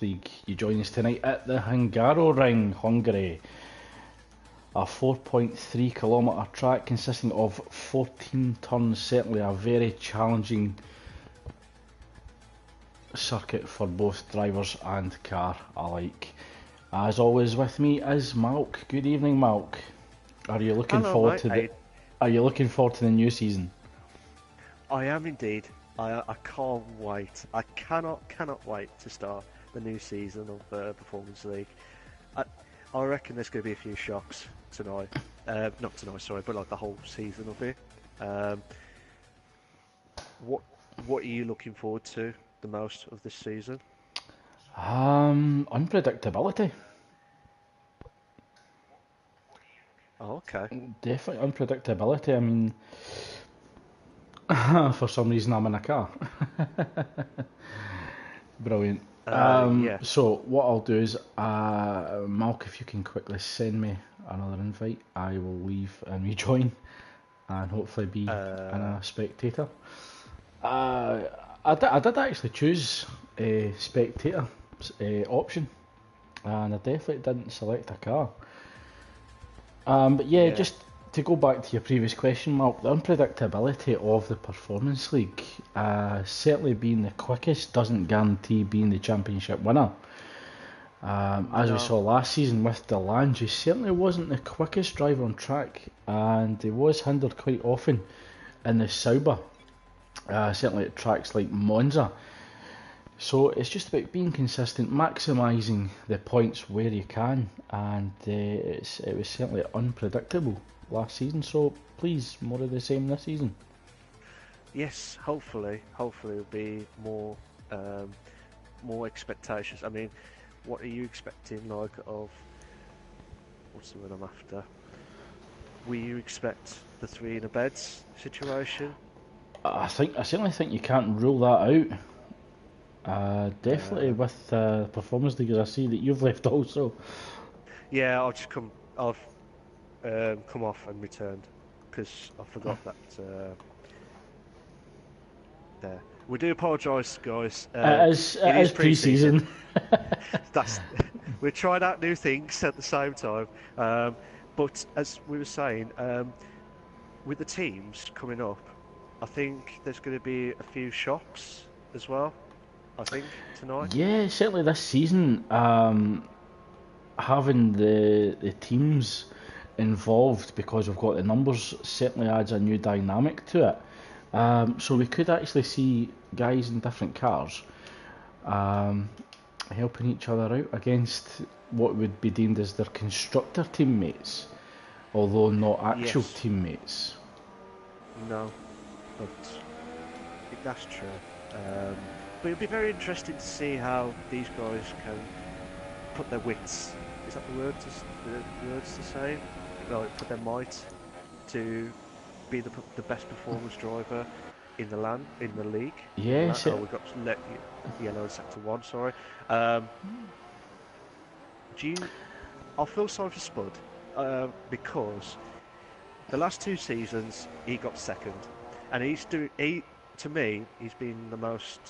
League. You join us tonight at the Hungaroring, Hungary. A 4.3 kilometre track consisting of 14 turns, certainly a very challenging circuit for both drivers and car alike. As always, with me is Malk. Good evening, Malk. Are you looking forward to the? Are you looking forward to the new season? I am indeed. I can't wait. I cannot wait to start the new season of Performance League. I reckon there's going to be a few shocks tonight. Not tonight, sorry, but like the whole season of it. What are you looking forward to the most of this season? Unpredictability. Oh, okay. Definitely unpredictability. I mean, for some reason I'm in a car. Brilliant. Yeah. So what I'll do is, Malk, if you can quickly send me another invite, I will leave and rejoin, and hopefully be a spectator. I did actually choose a spectator option, and I definitely didn't select a car. But yeah, just to go back to your previous question, Mark, the unpredictability of the Performance League, certainly being the quickest doesn't guarantee being the championship winner. As we saw last season with Delange, he certainly wasn't the quickest driver on track, and he was hindered quite often in the Sauber, certainly at tracks like Monza. So it's just about being consistent, maximising the points where you can, and it was certainly unpredictable last season, so please, more of the same this season. Yes, hopefully it'll be more expectations. I mean, what are you expecting, like, of what's the word I'm after? Will you expect the three in a beds situation? I certainly think you can't rule that out. Definitely with Performance League, as I see that you've left also. Yeah, I've come off and returned because I forgot that. There, we do apologise, guys. It is pre-season. We're trying out new things at the same time. But as we were saying, with the teams coming up, I think there's going to be a few shocks as well. I think tonight. Yeah, certainly this season, having the teams involved because we've got the numbers certainly adds a new dynamic to it. So we could actually see guys in different cars helping each other out against what would be deemed as their constructor teammates, although not actual teammates. No, but that's true. But it'll be very interesting to see how these guys can put their wits, is that the words to say? Like, put their might to be the best performance driver in the league. Yes. We've got yellow in sector 1, sorry. I feel sorry for Spud, because the last 2 seasons he got second, and to me, he's been the most,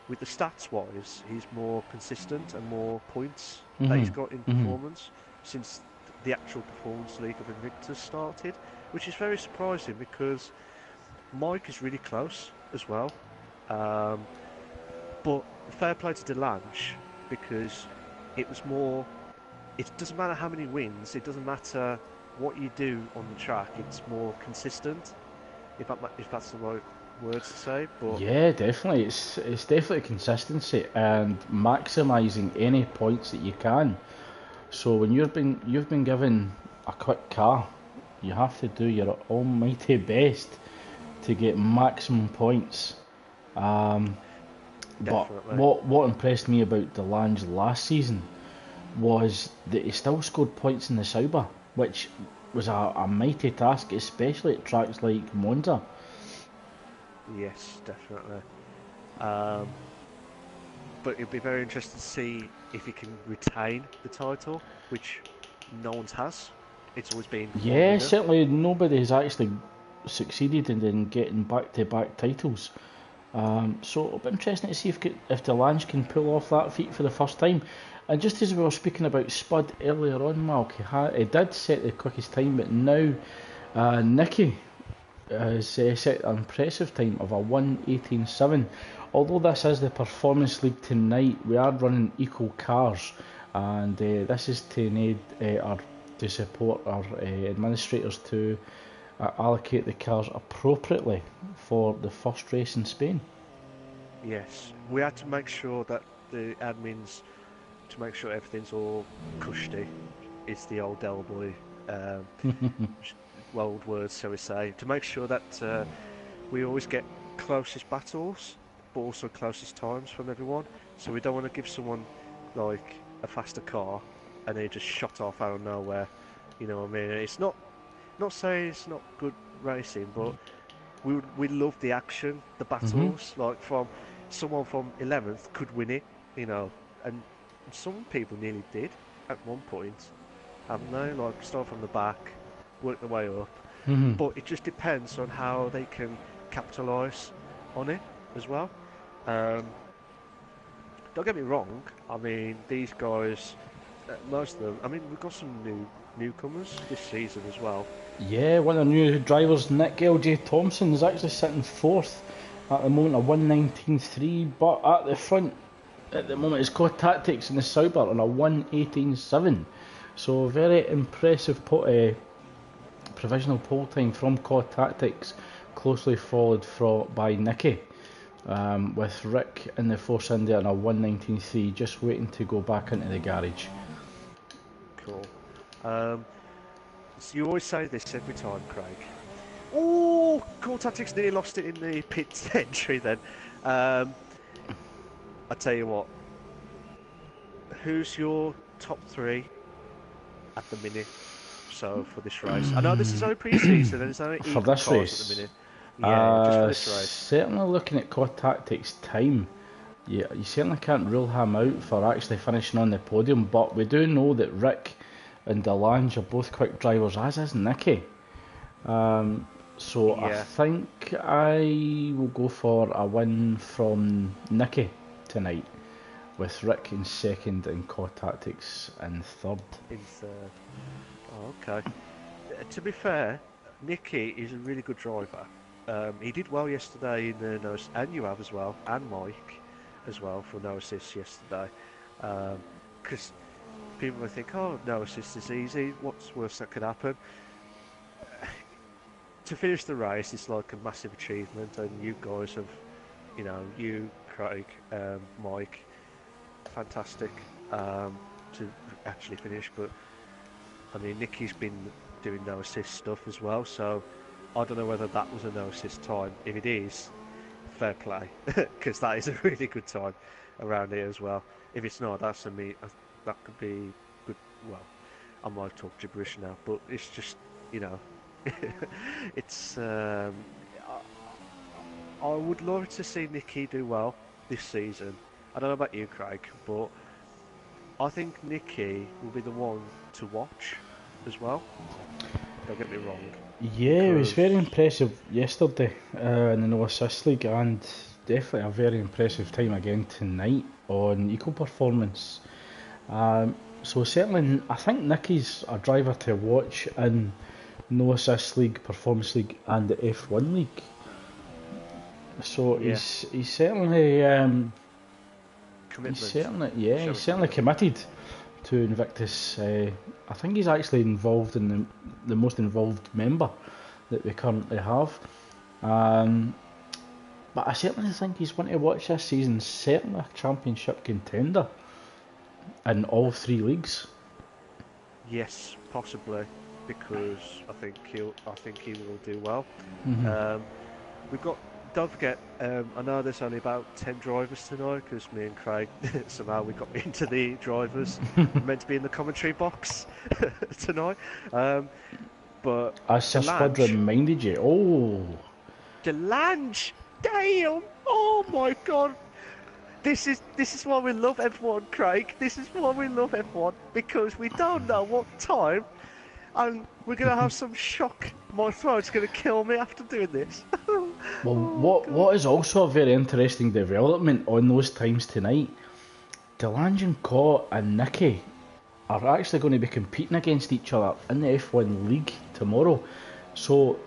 with the stats wise, he's more consistent and more points that he's got in performance since the actual Performance League of Invictus started, which is very surprising because Mike is really close as well. But fair play to Delange, because it was more, it doesn't matter how many wins, it doesn't matter what you do on the track, it's more consistent, if that's the right words to say. But yeah, definitely, it's definitely consistency and maximising any points that you can. So when you've been given a quick car, you have to do your almighty best to get maximum points. But what impressed me about Delange last season was that he still scored points in the Sauber, which was a mighty task, especially at tracks like Monza. Yes, definitely. But it'll be very interesting to see if he can retain the title, which no one's has. It's always been. Yeah, certainly nobody has actually succeeded in getting back-to-back titles. So it'll be interesting to see if Delange can pull off that feat for the first time. And just as we were speaking about Spud earlier on, Mark, he did set the quickest time, but now Nicky has set an impressive time of a 1:18.7. Although this is the Performance League tonight, we are running equal cars, and this is to need to support our administrators to allocate the cars appropriately for the first race in Spain. Yes, we had to make sure that the admins, to make sure everything's all cushy, it's the old Del Boy old words, shall we say, to make sure that we always get closest battles, but also closest times from everyone. So we don't want to give someone like a faster car and they just shot off out of nowhere. You know what I mean? It's not saying it's not good racing, but we love the action, the battles. Like from someone from 11th could win it, you know, and some people nearly did at one point, haven't they? Like start from the back, work their way up. But it just depends on how they can capitalise on it as well. Don't get me wrong. I mean, these guys, most of them. I mean, we've got some newcomers this season as well. Yeah, one of the new drivers, Nick LJ Thompson, is actually sitting fourth at the moment, a 1:19.3. But at the front at the moment is Core Tactics in the Sauber on a 1:18.7. So very impressive provisional pole time from Core Tactics, closely followed by Nicky, with Rick in the Force India on a 1:19.3, just waiting to go back into the garage. Cool. So you always say this every time, Craig. Oh, Core Tactics nearly lost it in the pit entry then. I tell you what, who's your top three at the minute? So for this race, I know this is only pre-season and it's only for this race at the minute. Yeah, just for this race. Certainly looking at Core Tactics' time, yeah, you certainly can't rule him out for actually finishing on the podium. But we do know that Rick and Delange are both quick drivers, as is Nicky. So I think I will go for a win from Nicky tonight, with Rick in second and Core Tactics in third. Oh, okay. To be fair, Nicky is a really good driver. He did well yesterday in the no, and you have as well, and Mike as well for no assists yesterday. Because people will think, oh, no assist is easy. What's worse that could happen? To finish the race, it's like a massive achievement, and you guys have, you know, you, Craig, Mike, fantastic to actually finish. But I mean, Nicky's been doing no assist stuff as well, so I don't know whether that was a no assist time. If it is, fair play, because that is a really good time around here as well. If it's not, that could be good. Well, I might talk gibberish now, but it's just, you know, it's. I would love to see Nicky do well this season. I don't know about you, Craig, but I think Nicky will be the one to watch as well. Don't get me wrong. Yeah, it was very impressive yesterday in the No Assist League, and definitely a very impressive time again tonight on Eco Performance. So certainly, I think Nicky's a driver to watch in No Assist League, Performance League, and the F1 League. So he's certainly he's certainly committed to Invictus. I think he's actually involved in the most involved member that we currently have. But I certainly think he's one to watch this season. Certainly a championship contender in all three leagues. Yes, possibly, because I think he will do well. We've got. Don't forget, I know there's only about 10 drivers tonight, because me and Craig, somehow we got into the drivers. We're meant to be in the commentary box tonight. But as Spud reminded you, Delange! Damn! Oh my god! This is why we love F1, Craig. This is why we love F1, because we don't know what time, and we're going to have some shock. My throat's going to kill me after doing this. Well, Oh, what is also a very interesting development on those times tonight, Delange and Cott and Nicky are actually going to be competing against each other in the F1 league tomorrow. So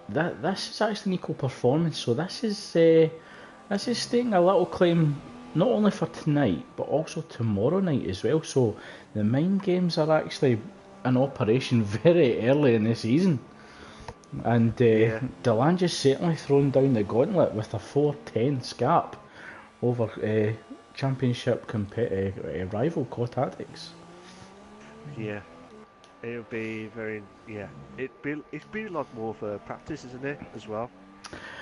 this is actually an equal performance. So this is stating a little claim not only for tonight but also tomorrow night as well. So the mind games are actually in operation very early in the season. And Yeah. Delange has certainly thrown down the gauntlet with a 4-10 gap over championship rival Core Tactics. Yeah. It'll be very, yeah. It'd be a lot more of a practice, isn't it, as well?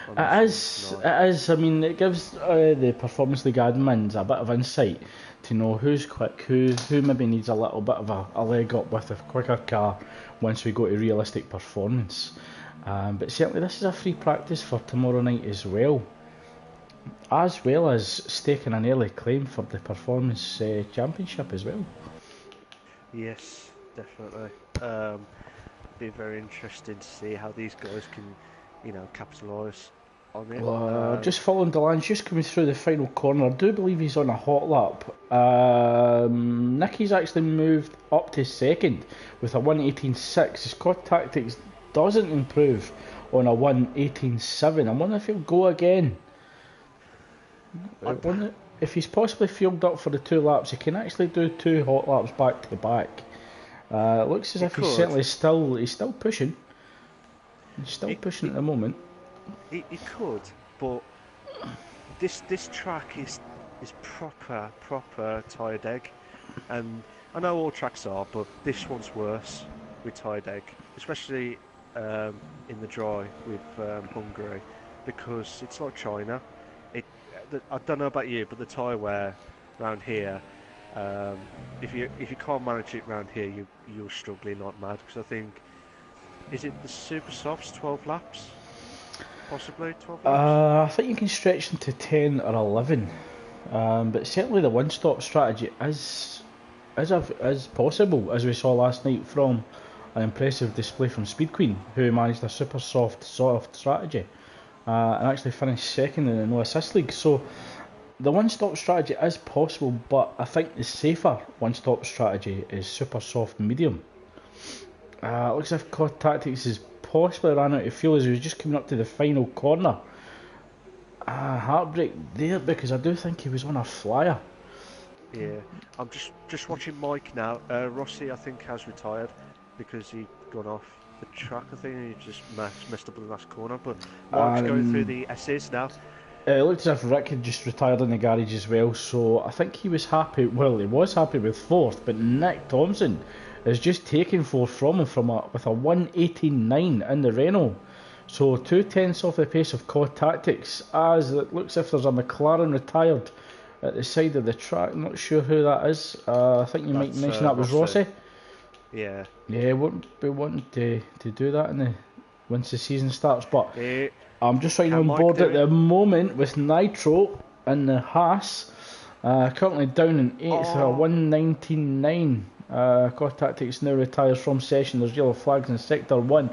On It this is, one tonight. it is. I mean, it gives the Performance League admins a bit of insight to know who's quick, who maybe needs a little bit of a leg up with a quicker car once we go to realistic performance. But certainly this is a free practice for tomorrow night as well as staking an early claim for the Performance Championship as well. Yes, definitely. Be very interesting to see how these guys can, capitalise on it. Just following Delange, just coming through the final corner. I do believe he's on a hot lap. Nicky's actually moved up to second with a 1:18.6. His core tactics doesn't improve on a 1:18.7. I wonder if he'll go again. I wonder if he's possibly fueled up for the 2 laps. He can actually do 2 hot laps back to back. It looks as he if he's could. certainly still pushing. He's still He, pushing he, at the moment. he could, but this track is proper tired egg, and I know all tracks are, but this one's worse with tired egg, especially in the dry with Hungary, because it's like China. I don't know about you, but the tyre wear around here, if you can't manage it around here, you're struggling like mad. Because I think, is it the super softs 12 laps? Possibly 12 laps? I think you can stretch them to 10 or 11, but certainly the one-stop strategy is possible, as we saw last night from an impressive display from Speed Queen, who managed a super soft strategy and actually finished second in the no assist league. So the one-stop strategy is possible, but I think the safer one-stop strategy is super soft medium. Looks as if Core Tactics is possibly ran out of fuel as he was just coming up to the final corner. Heartbreak there, because I do think he was on a flyer. Yeah, I'm just watching Mike now. Rossi, I think, has retired because he gone off the track. I think he just messed up in the last corner. But Mike's going through the S's now. It looked as if Rick had just retired in the garage as well, so I think he was happy. Well, he was happy with fourth, but Nick Thompson is just taking fourth from him with a 1:18.9 in the Renault. So 2/10 off the pace of Core Tactics, as it looks as if there's a McLaren retired at the side of the track. I'm not sure who that is. I think you might mention that was Rossi. Yeah. Yeah, wouldn't be wanting to do that once the season starts, but I'm just right on board at the moment with Nitro in the Haas, currently down in 8th for a 1:19.9. Core Tactics now retires from session. There's yellow flags in sector 1.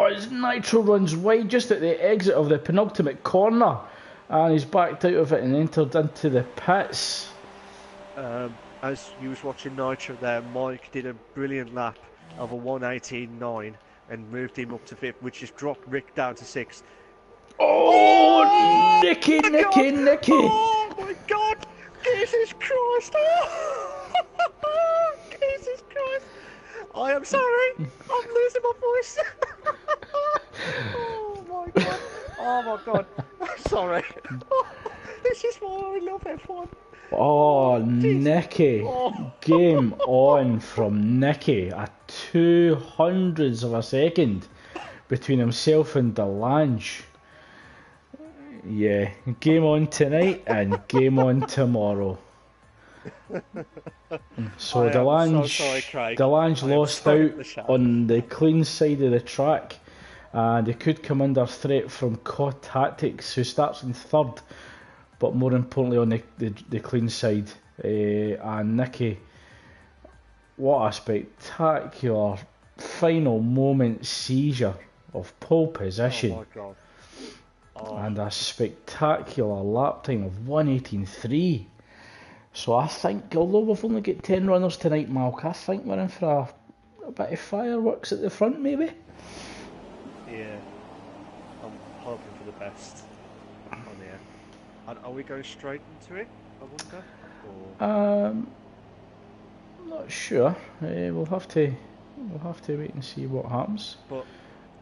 His Nitro runs wide just at the exit of the penultimate corner, and he's backed out of it and entered into the pits. As you was watching Nitro there, Mike did a brilliant lap of a 1:18.9 and moved him up to 5th, which has dropped Rick down to 6th. Oh, Nicky! Oh my God! Jesus Christ! Jesus Christ! I am sorry. I'm losing my voice. Oh my God! Oh my God! Sorry. This is why I love F1. Oh, Nicky. Game on from Nicky. A 200th of a second between himself and Delange. Yeah, game on tonight and game on tomorrow. So Delange lost out on the clean side of the track, and he could come under threat from Core Tactics, who starts in third, but more importantly on the clean side. And Nicky, what a spectacular final moment seizure of pole position. Oh my God. and a spectacular lap time of 1:18.3. So I think, although we've only got 10 runners tonight, Malk, I think we're in for a bit of fireworks at the front, maybe? Yeah, I'm hoping for the best on here. And are we going straight into it, I wonder? Or... Not sure. We'll have to wait and see what happens. But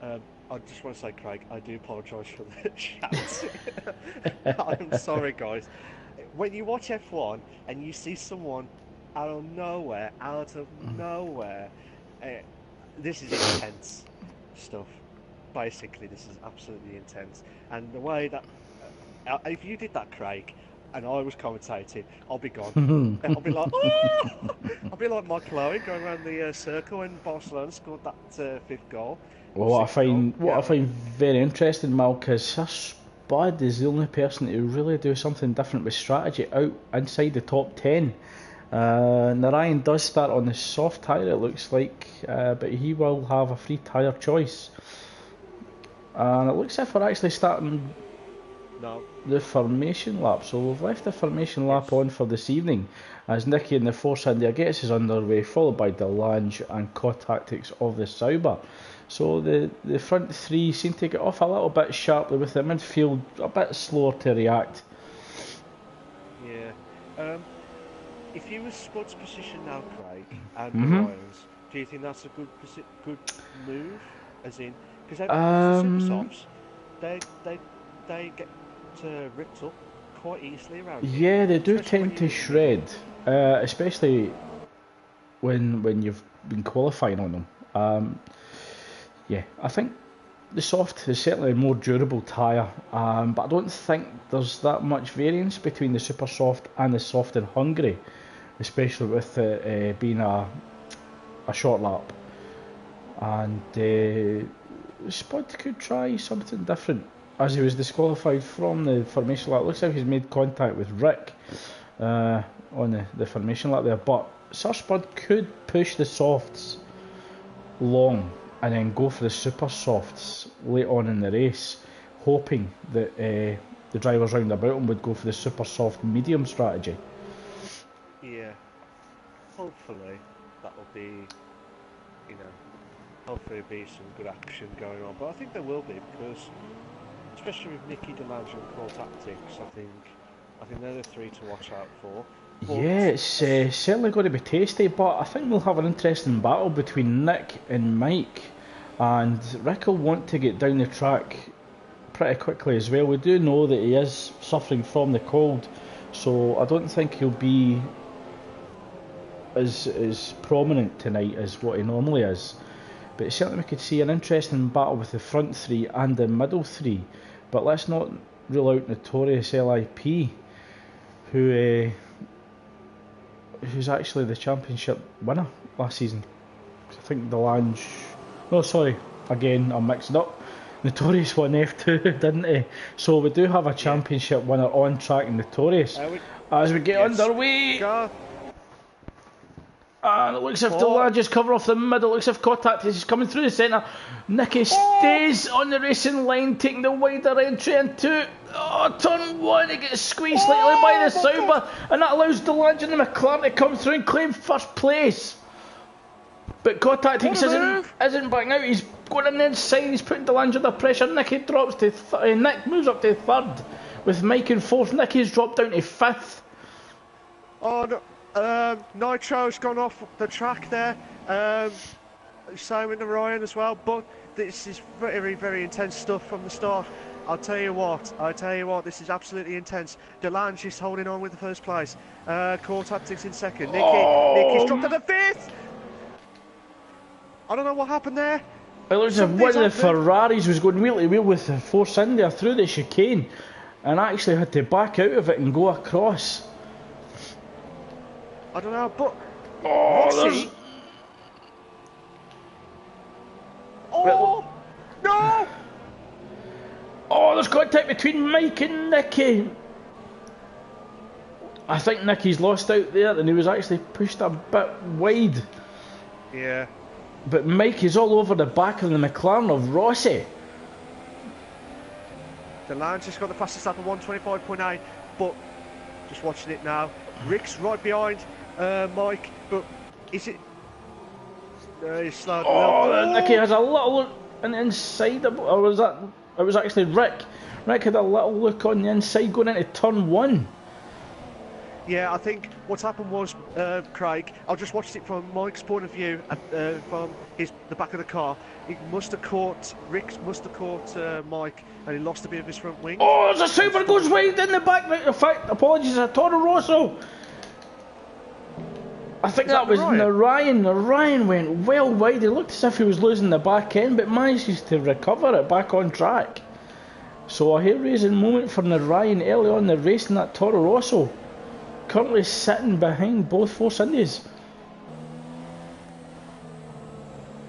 I just want to say, Craig, I do apologise for the shouts. I'm sorry, guys. When you watch F1 and you see someone out of nowhere, this is intense stuff. Basically, this is absolutely intense. And the way that, if you did that, Craig, and I was commentating, I'll be gone. I'll be like, oh! I'll be like Michael Owen going around the circle when Barcelona scored that fifth goal. Well, what I find very interesting, Malk, is Spud is the only person to really do something different with strategy out inside the top 10. Narayan does start on the soft tyre, it looks like, but he will have a free tyre choice. And it looks as if we're actually starting the formation lap, so we've left the formation lap on for this evening as Nicky in the Force India gets us underway, followed by Delange and Co-Tactics of the Sauber. So the front three seem to get off a little bit sharply, with the midfield a bit slower to react. Yeah. If you were Spud's position now, Craig, and the Lions, do you think that's a good move? As in, because super softs, they get ripped up quite easily around here. Yeah, they do tend to shred, especially when you've been qualifying on them. Yeah, I think the soft is certainly a more durable tyre, but I don't think there's that much variance between the super soft and the soft in Hungary, especially with it being a short lap. And Spud could try something different, as he was disqualified from the formation lap. It looks like he's made contact with Rick on the formation lap there, but Sir Spud could push the softs long and then go for the super softs late on in the race, hoping that the drivers round about him would go for the super soft medium strategy. Yeah, hopefully that'll be, hopefully there'll be some good action going on. But I think there will be, because especially with Nicky, Delange and Core Tactics, I think they're the three to watch out for. But yeah, it's certainly going to be tasty, but I think we'll have an interesting battle between Nick and Mike, and Rick will want to get down the track pretty quickly as well. We do know that he is suffering from the cold, so I don't think he'll be as prominent tonight as what he normally is. But certainly we could see an interesting battle with the front three and the middle three. But let's not rule out Notorious LIP, who's actually the championship winner last season. I think Delange... No, sorry, again, I'm mixing up. Notorious won F2, didn't he? So we do have a championship winner on track in Notorious. As we get underway... Go. And it looks as if Delange is cover off the middle. It looks as if Contact is coming through the centre. Nicky stays on the racing line, taking the wider entry into turn one. He gets squeezed slightly by the Sauber, and that allows Delange and the McLaren to come through and claim first place. But Contact isn't backing out. He's going on the inside. He's putting Delange under pressure. Nicky drops to Nick moves up to third, with Mike in fourth. Nicky's dropped down to fifth. Oh no. Nitro's gone off the track there, same with Ryan as well, but this is very, very intense stuff from the start. I'll tell you what, this is absolutely intense. Delange is holding on with the first place, Core Tactics in second, Nicky's dropped to the fifth! I don't know what happened there. It looks like one of the Ferraris was going wheel to wheel with the Force India through the chicane, and actually had to back out of it and go across. I don't know, but Rossi. No! Oh, there's contact between Mike and Nicky. I think Nicky's lost out there, and he was actually pushed a bit wide. Yeah. But Mike is all over the back of the McLaren of Rossi. Delange's just got the fastest lap of 1:25.8, but just watching it now. Rick's right behind Mike, but is it? No, he's slowed. Nicky has a little look on the inside, or was that? It was actually Rick. Rick had a little look on the inside going into turn 1. Yeah, I think what's happened was, Craig, I just watched it from Mike's point of view, from the back of the car. Rick must have caught Mike, and he lost a bit of his front wing. Oh, there's a super goes wide in the back. In fact, apologies, a Toro Rosso. I think that was Narayan. Narayan went well wide. It looked as if he was losing the back end, but manages to recover it back on track. So a hair-raising moment for Narayan early on in the race in that Toro Rosso. Currently sitting behind both Force Indies.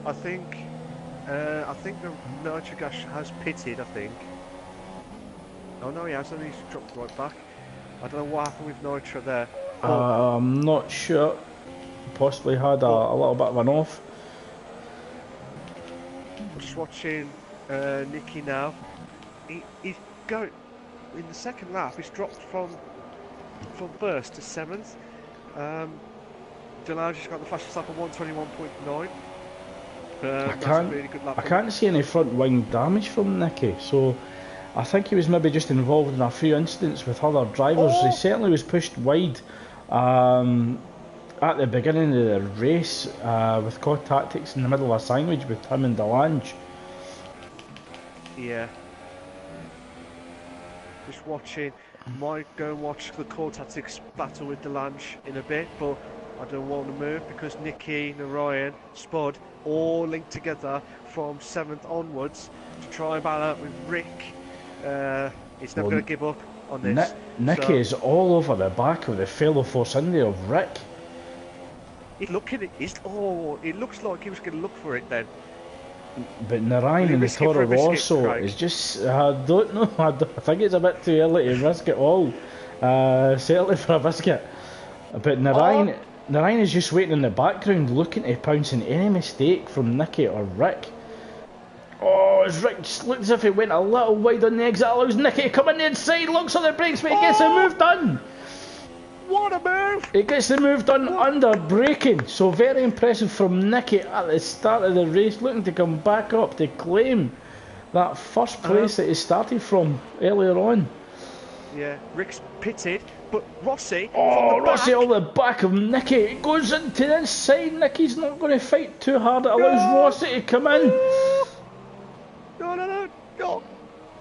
I think the Nitrogas has pitted. I think. Oh no, he hasn't. He's dropped right back. I don't know what happened with Nitro there. I'm not sure. Possibly had a little bit of an off. Just watching Nicky now. He's going in the second lap. He's dropped from first to 7th. Delange's got the fastest lap of 1:21.9. That's a really good lap. I can't see any front wing damage from Nicky, so I think he was maybe just involved in a few incidents with other drivers. He certainly was pushed wide at the beginning of the race with Core Tactics in the middle of a sandwich with him and Delange. Yeah. Just watching. Might go and watch the Core Tactics battle with Delange in a bit, but I don't want to move because Nicky, Narayan, Spud all linked together from 7th onwards to try and battle out with Rick. He's never going to give up on this. Nicky is all over the back of the fellow Force India of Rick. He's looking at it. It looks like he was going to look for it then. But Narayan in the Toro Rosso is just, I don't know, I think it's a bit too early to risk it all. Certainly for a biscuit. But Narayan is just waiting in the background looking to pounce on any mistake from Nicky or Rick. Oh, as Rick looks as if he went a little wide on the exit, allows Nicky to come in the inside, looks on the brakes, but he gets the move done. What a move! He gets the move done under braking, so very impressive from Nicky at the start of the race, looking to come back up to claim that first place that he started from earlier on. Yeah, Rick's pitted, but Rossi. Oh, Rossi on the back of Nicky. It goes into the inside. Nicky's not going to fight too hard. It allows Rossi to come in. No.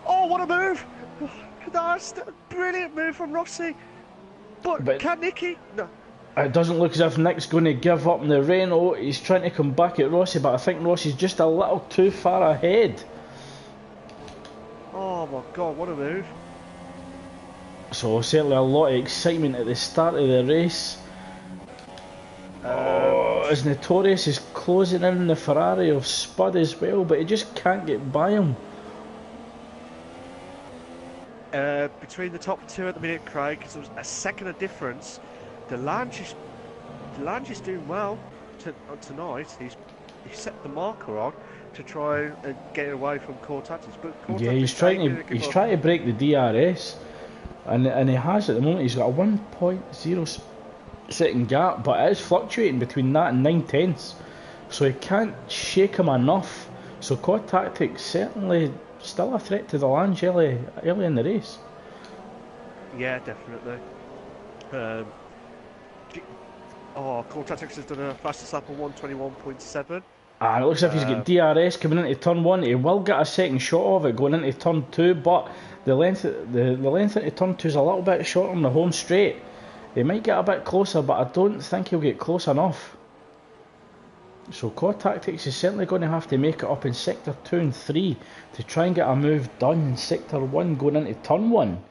Oh, what a move! That's a brilliant move from Rossi. But can Nicky? No. It doesn't look as if Nick's going to give up in the Renault. He's trying to come back at Rossi, but I think Rossi's just a little too far ahead. Oh my God, what a move! So certainly a lot of excitement at the start of the race. As Notorious is closing in the Ferrari of Spud as well, but he just can't get by him. Between the top two at the minute, Craig, because there was a second of difference. Delange is doing well tonight. He's set the marker on to try and get away from Core Tactics. But he's trying to break the DRS, and he has at the moment. He's got a 1.0 second gap, but it is fluctuating between that and 9/10ths, so he can't shake him enough. So Core Tactics certainly still a threat to Delange early in the race. Yeah, definitely. Core Tactics has done a fastest lap of 1:21.7. And it looks as if he's got DRS coming into turn 1. He will get a second shot of it going into turn 2, but the length into turn 2 is a little bit short on the home straight. He might get a bit closer, but I don't think he'll get close enough. So Core Tactics is certainly going to have to make it up in Sector 2 and 3 to try and get a move done in Sector 1 going into Turn 1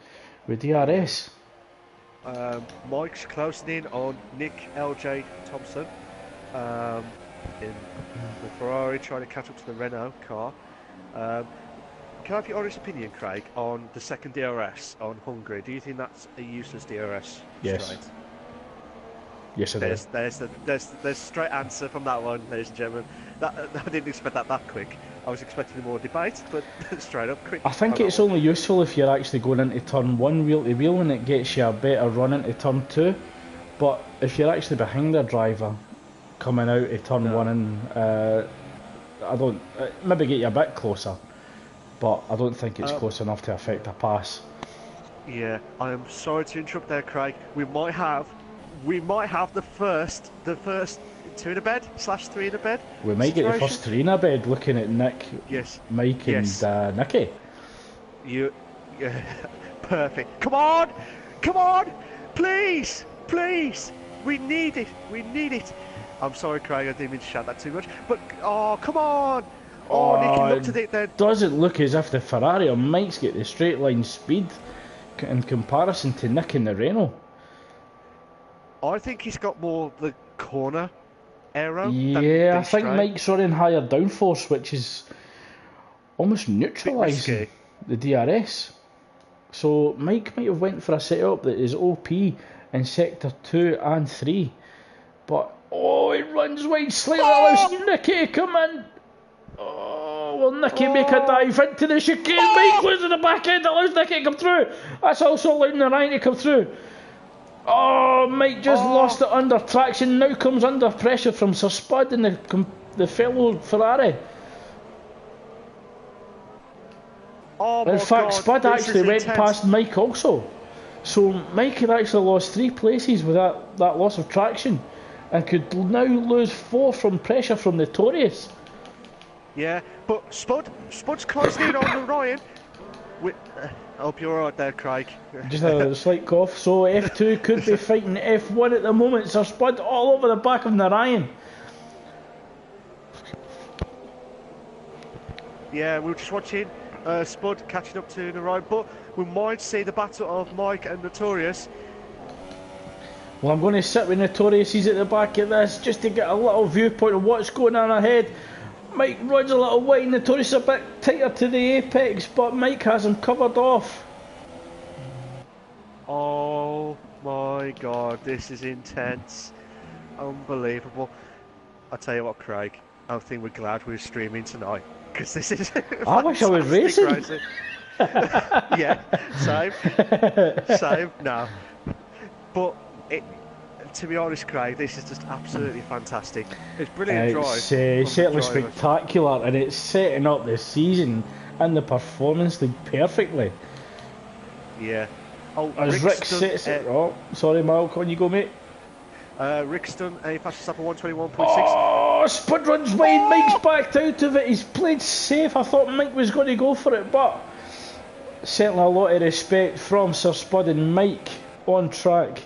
with DRS. Mike's closing in on Nick LJ Thompson in the Ferrari, trying to catch up to the Renault car. Can I have your honest opinion, Craig, on the second DRS on Hungary? Do you think that's a useless DRS? Yes. Straight? Yes, it is. There's the straight answer from that one, ladies and gentlemen. I didn't expect that quick. I was expecting more debate, but straight up quick. I think it's only useful if you're actually going into turn 1 wheel to wheel, and it gets you a better run into turn 2. But if you're actually behind the driver coming out of turn 1, and I don't, maybe get you a bit closer, but I don't think it's close enough to affect a pass. Yeah, I am sorry to interrupt there, Craig. We might have the first 2 in a bed / 3 in a bed. We might get the first 3 in a bed, looking at Nick, yes, Mike, and Nicky. Yeah, perfect. Come on, please. We need it. I'm sorry, Craig. I didn't mean to shout that too much. But come on. Nicky looked at it then. Doesn't look as if the Ferrari or Mike's get the straight line speed in comparison to Nick and the Renault. I think he's got more the corner aero. Yeah, I think Mike's running higher downforce, which is almost neutralising the DRS. So Mike might have went for a setup that is OP in sector 2 and 3, but he runs wide slightly. Allows Nicky come in. Will Nicky make a dive into the chicane? Mike loses the back end, allows Nicky to come through. That's also allowing the Ryan to come through. Mike just lost it under traction. Now comes under pressure from Sir Spud and the fellow Ferrari. In fact, Spud actually went past Mike also. So Mike had actually lost 3 places with that loss of traction, and could now lose 4 from pressure from the Notorious. Yeah, but Spud's closing in on the Ryan. I hope you're alright there, Craig. Just a slight cough. So F2 could be fighting F1 at the moment. Sir Spud all over the back of Narayan. Yeah, we were just watching Spud catching up to Narayan, but we might see the battle of Mike and Notorious. Well, I'm going to sit with Notorious. He's at the back of this just to get a little viewpoint of what's going on ahead. Mike runs a little wide, Notorious a bit tighter to the apex, but Mike has him covered off. Oh my god, this is intense. Unbelievable. I'll tell you what, Craig, I think we're glad we're streaming tonight, because this is I wish I was racing. Yeah, same, no. But to be honest, Craig, this is just absolutely fantastic. It's brilliant drive. It's certainly spectacular, and it's setting up the season and the performance league perfectly. Yeah. As Rick sets it. Sorry, Malcolm, on you go, mate. Rickston, a fastest up at 121.6. Spud runs wide. Mike's backed out of it. He's played safe. I thought Mike was going to go for it, but certainly a lot of respect from Sir Spud and Mike on track.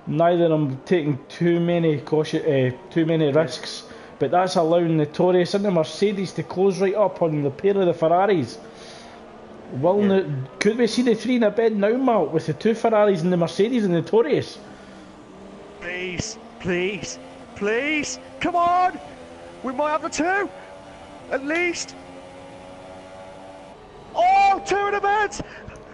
Neither of them taking too many risks, but that's allowing Notorious and the Mercedes to close right up on the pair of the Ferraris. Could we see the 3 in a bed now, Mal, with the 2 Ferraris and the Mercedes and Notorious? Please, come on! We might have the 2, at least. 2 in a bed!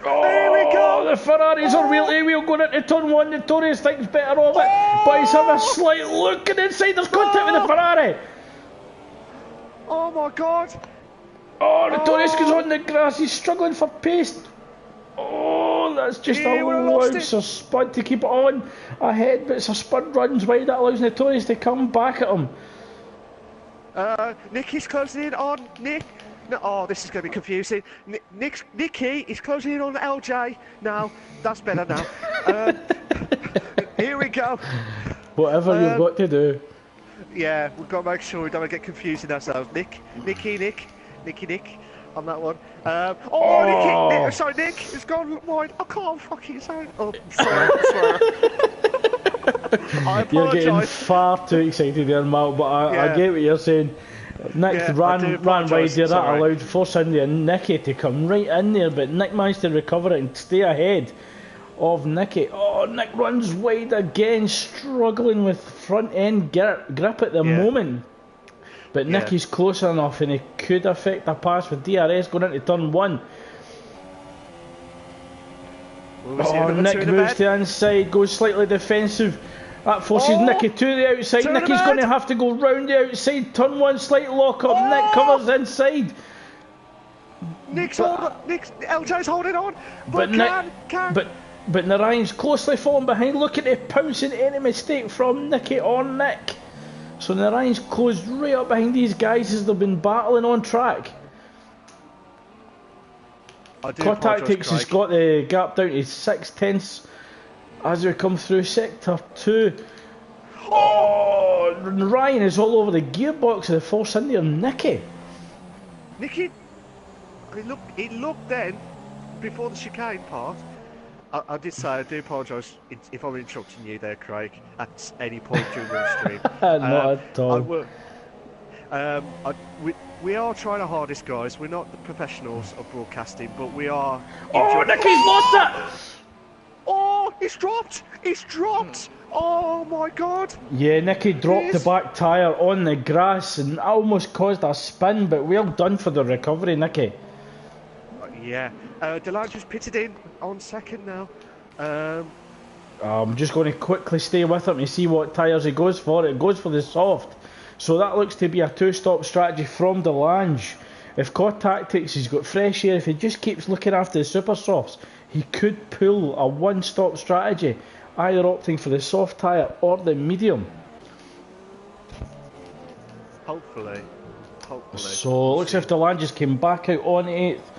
There we go! The Ferraris are wheel to wheel going into turn 1. Notorious thinks better of it, but he's having a slight look, and inside there's contact with the Ferrari. Oh my god! Notorious goes on the grass. He's struggling for pace. That's just allowed Sir Spud to keep it on ahead, but Sir Spud runs wide. That allows Notorious to come back at him. Nicky's closing in on Nick. No, this is going to be confusing. Nicky is closing in on LJ now. That's better now. Here we go. Whatever you've got to do. Yeah, we've got to make sure we don't get confusing ourselves. Nick on that one. Nick, it's gone wide. I can't fucking say. Sorry. I apologise. You're getting far too excited there, Mal, but I get what you're saying. Nick ran wide there, that allowed Force India and Nicky to come right in there, but Nick managed to recover it and stay ahead of Nicky. Nick runs wide again, struggling with front end grip at the moment. But Nicky's close enough, and he could affect a pass with DRS going into turn 1. Nick moves to the inside, goes slightly defensive. That forces Nicky to the outside. Nicky's going to have to go round the outside. Turn 1, slight lock up. Nick covers inside. LJ's holding on. But Narayan's closely falling behind. Look at the pouncing, any mistake from Nicky or Nick. So Narayan's closed right up behind these guys as they've been battling on track. Core Tactics has got the gap down to 6/10 as we come through sector 2. Oh, Ryan is all over the gearbox of the Force India. Nicky, he looked then before the chicane part. I did say I do apologise if I'm interrupting you there, Craig, at any point during the stream. Not at all. We are trying our hardest, guys. We're not the professionals of broadcasting, but we are. Oh, Nicky's lost it! Oh, it's dropped! It's dropped! Oh my God! Yeah, Nicky dropped the back tyre on the grass and almost caused a spin, but well done for the recovery, Nicky. Yeah. Delange's pitted in on second now. I'm just going to quickly stay with him to see what tyres he goes for. It goes for the soft. So that looks to be a 2-stop strategy from Delange. If Core Tactics has got fresh air, if he just keeps looking after the super softs, he could pull a 1-stop strategy, either opting for the soft tyre or the medium. Hopefully. So it looks as if Delange just came back out on 8th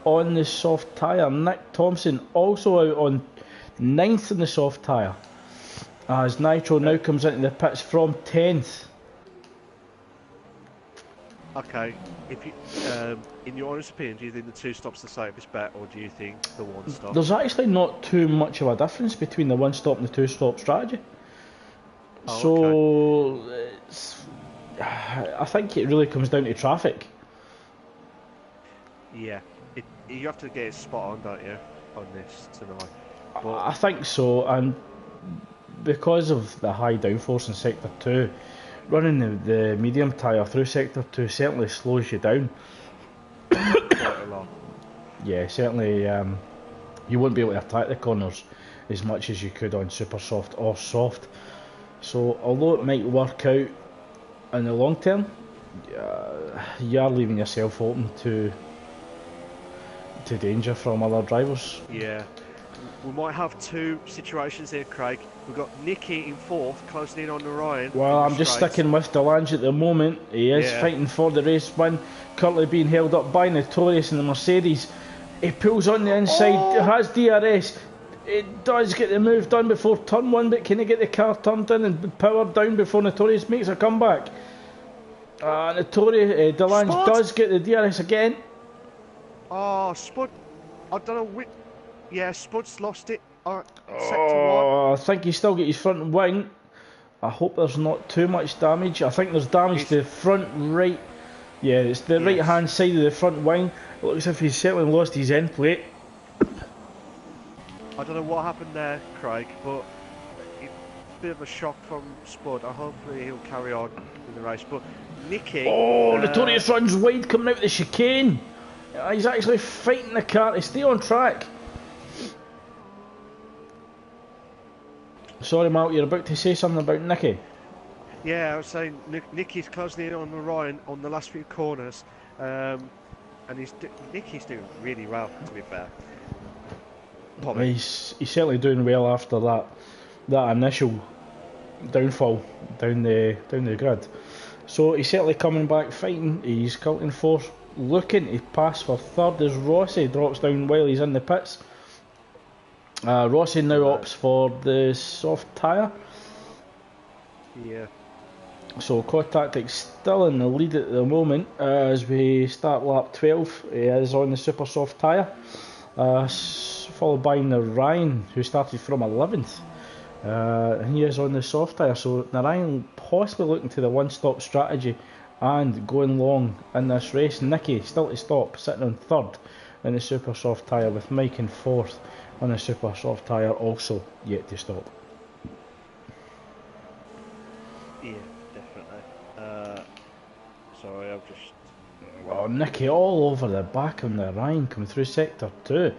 on the soft tyre. Nick Thompson also out on 9th in the soft tyre, as Nitro now comes into the pits from 10th. Okay, if you, in your honest opinion, do you think the 2 stop's the safest bet, or do you think the 1 stop? There's actually not too much of a difference between the 1 stop and the 2 stop strategy. I think it really comes down to traffic. Yeah, you have to get it spot on, don't you, on this tonight? But I think so, and because of the high downforce in sector 2, running the medium tyre through sector 2 certainly slows you down. quite a lot. Yeah, certainly you wouldn't be able to attack the corners as much as you could on super soft or soft. So although it might work out in the long term, you are leaving yourself open to danger from other drivers. Yeah. We might have 2 situations here, Craig. We've got Nicky in 4th, closing in on Ryan. Well, I'm just sticking with Delange at the moment. He is fighting for the race win, currently being held up by Notorious in the Mercedes. He pulls on the inside, has DRS. It does get the move done before turn 1, but can he get the car turned in and powered down before Notorious makes a comeback? Delange does get the DRS again. Oh, Spud. I don't know which. Yeah, Spud's lost it. I think he's still got his front wing. I hope there's not too much damage. I think there's damage to the front right. Yeah, it's the right hand side of the front wing. It looks as if he's certainly lost his end plate. I don't know what happened there, Craig, but a bit of a shock from Spud. Hopefully he'll carry on in the race. But Nicky. Notorious runs wide coming out of the chicane. He's actually fighting the car to stay on track. Sorry, Mark, you're about to say something about Nicky. Yeah, I was saying Nicky's closing in on Ryan on the last few corners, and Nicky's doing really well, to be fair. He's certainly doing well after that initial downfall down the grid. So he's certainly coming back fighting. He's cutting force, looking to pass for 3rd as Rossi drops down while he's in the pits. Rossi now opts for the soft tyre. Yeah. So Core Tactics still in the lead at the moment as we start lap 12. He is on the super soft tyre, followed by Narayan, who started from 11th. He is on the soft tyre, so Narayan possibly looking to the 1-stop strategy and going long in this race. Nicky still to stop, sitting on 3rd in the super soft tyre, with Mike in 4th on the super soft tyre, also yet to stop. Yeah, definitely. Sorry, I've just... Well, Nicky all over the back on the Ryan coming through sector 2.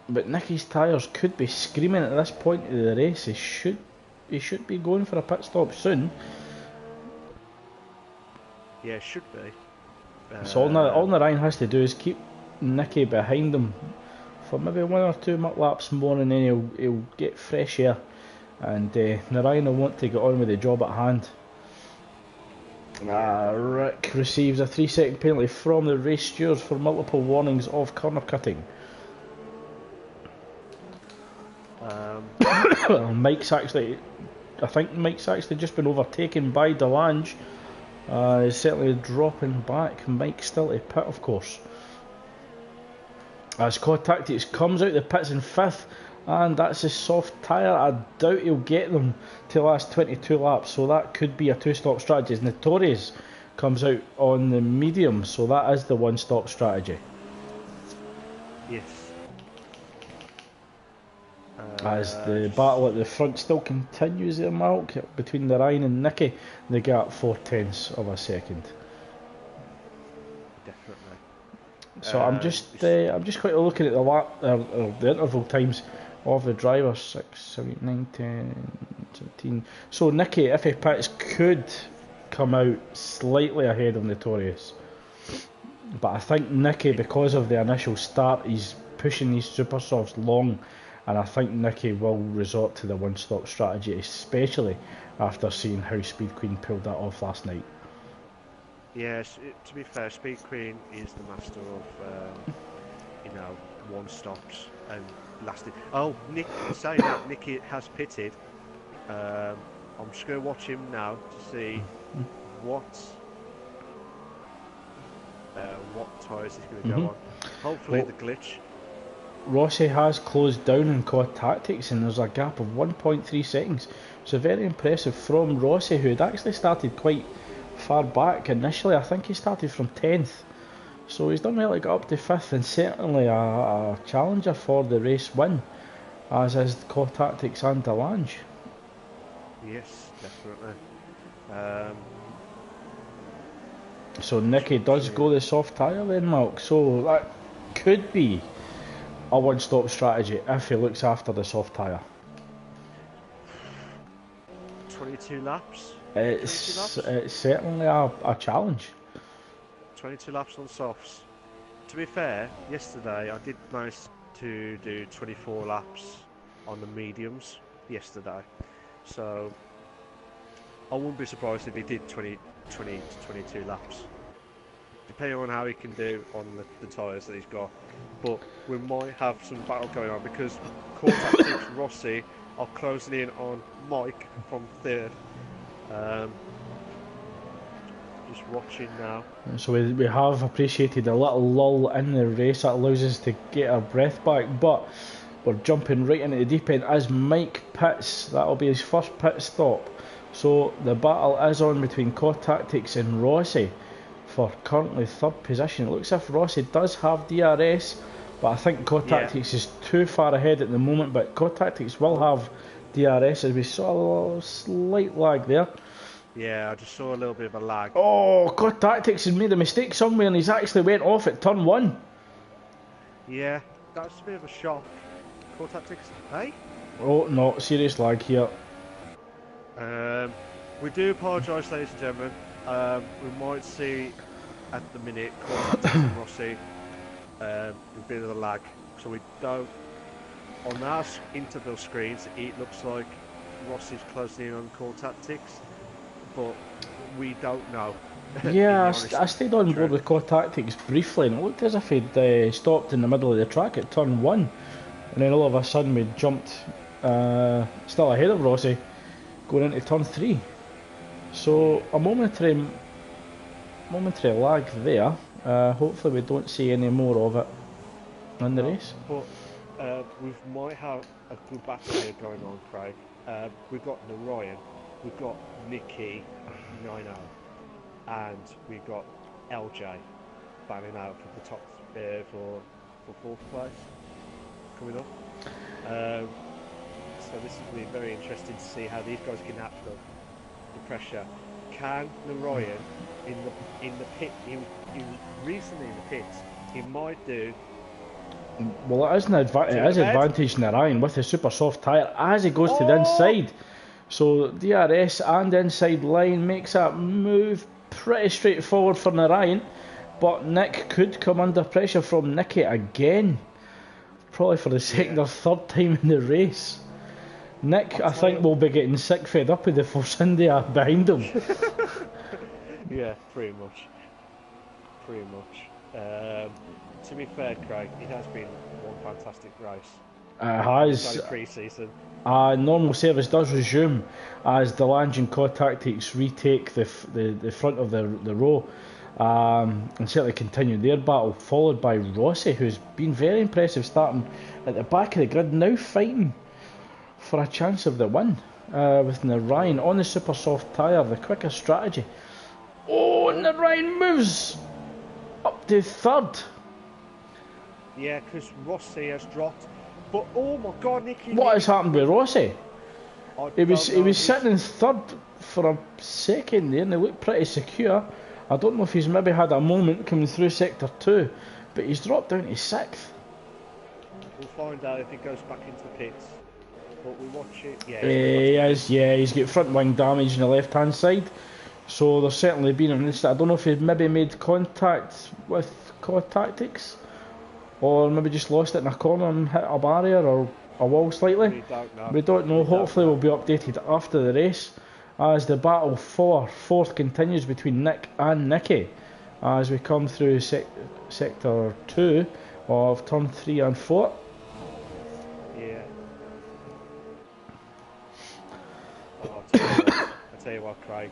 But Nicky's tyres could be screaming at this point of the race. He should he should be going for a pit stop soon. Yeah, should be. So all Narayan has to do is keep Nicky behind him for maybe 1 or 2 laps more, and then he'll get fresh air, and Narayan will want to get on with the job at hand. Rick receives a 3-second penalty from the race stewards for multiple warnings of corner cutting. I think Mike's actually just been overtaken by Delange. He's certainly dropping back. Mike's still to pit, of course. As Core Tactics comes out the pits in 5th, and that's a soft tyre. I doubt he'll get them to last 22 laps, so that could be a 2-stop strategy. As Notorious comes out on the medium, so that is the 1-stop strategy. Yes. As the battle at the front still continues there, Mark, between Narayan and Nicky. They got 4/10 of a second. Definitely. So I'm just quickly looking at the interval times of the drivers. 6, 7, 9, 10, 17. So Nicky, if he pits, could come out slightly ahead of Notorious. But I think Nicky, because of the initial start, he's pushing these super softs long. And I think Nicky will resort to the 1-stop strategy, especially after seeing how Speed Queen pulled that off last night. Yes, to be fair, Speed Queen is the master of, 1-stops and lasting. Oh, saying that, Nicky has pitted. I'm just going to watch him now to see what tyres he's going to go on. Hopefully the glitch. Rossi has closed down in Core Tactics, and there's a gap of 1.3 seconds. So very impressive from Rossi, who had actually started quite far back initially. I think he started from 10th. So he's done well to get up to 5th, and certainly a challenger for the race win, as is Core Tactics and Delange. Yes, definitely. So Nicky does go the soft tyre then, Mark. So that could be a 1-stop strategy if he looks after the soft tyre. 22 laps? It's certainly a challenge. 22 laps on softs. To be fair, yesterday I did manage to do 24 laps on the mediums yesterday. So I wouldn't be surprised if he did 20 to 22 laps. Depending on how he can do on the tyres that he's got. But we might have some battle going on because Core Tactics Rossi are closing in on Mike from 3rd. Just watching now. So we have appreciated a little lull in the race that allows us to get our breath back, but we're jumping right into the deep end as Mike pits. That'll be his first pit stop. So the battle is on between Core Tactics and Rossi for currently 3rd position. It looks as if Rossi does have DRS, but I think Core Tactics is too far ahead at the moment. But Core Tactics will have DRS, as we saw a slight lag there. Yeah, I just saw a little bit of a lag. Oh, Core Tactics has made a mistake somewhere, and he's actually went off at turn 1. Yeah, that's a bit of a shock. Core Tactics, hey? Oh no, serious lag here. We do apologise, ladies and gentlemen. We might see at the minute Core Tactics and Rossi a bit of a lag, so we don't. On our interval screens, it looks like Rossi's closing in on Core Tactics, but we don't know. Yeah, I stayed on board with Core Tactics briefly, and it looked as if he'd stopped in the middle of the track at turn 1, and then all of a sudden we jumped still ahead of Rossi going into turn 3. So a momentary lag there. Hopefully we don't see any more of it in the race. But we might have a good battle here going on, Craig. We've got Narayan, we've got Nicky, Nino, and we've got LJ batting out for the top for 4th place coming up. So this is going to be very interesting to see how these guys can handle the pressure. Can Narayan in the pit? He recently in the pits. He might do. Well, it is an advantage Narayan with the super soft tyre as he goes to the inside. So DRS and inside line makes that move pretty straightforward for Narayan, but Nick could come under pressure from Nicky again, probably for the second or third time in the race. Nick, I think, will be getting sick fed up with the Force India behind him. Yeah, pretty much. To be fair, Craig, it has been one fantastic race. It has. Pre-season. Normal service does resume as Delange and Co-Tactics retake the front of the row, and certainly continue their battle, followed by Rossi, who's been very impressive, starting at the back of the grid, now fighting for a chance of the win, with Narayan on the super soft tyre, the quicker strategy. Oh, Narayan moves up to third. Yeah, because Rossi has dropped. But oh my God, Nicky! What has happened with Rossi? He was sitting in third for a second there, and he looked pretty secure. I don't know if he's maybe had a moment coming through sector 2, but he's dropped down to 6th. We'll find out if he goes back into the pits. But we watch it. Yeah, he's got front wing damage on the left hand side. So there's certainly been an incident. I don't know if he's maybe made contact with Co-Tactics, or maybe just lost it in a corner and hit a barrier or a wall slightly. We don't know. Hopefully we'll be updated after the race, as the battle for fourth continues between Nick and Nicky as we come through sector 2 of turn 3 and 4. Yeah. I'll tell you what, Craig.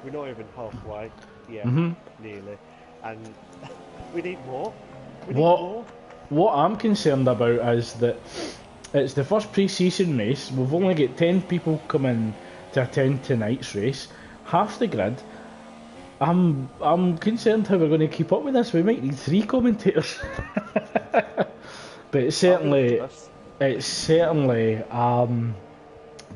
We're not even halfway. Yeah, nearly. And we need more. What I'm concerned about is that it's the first pre-season race. We've only got 10 people coming to attend tonight's race, half the grid. I'm concerned how we're going to keep up with this. We might need 3 commentators. But it's certainly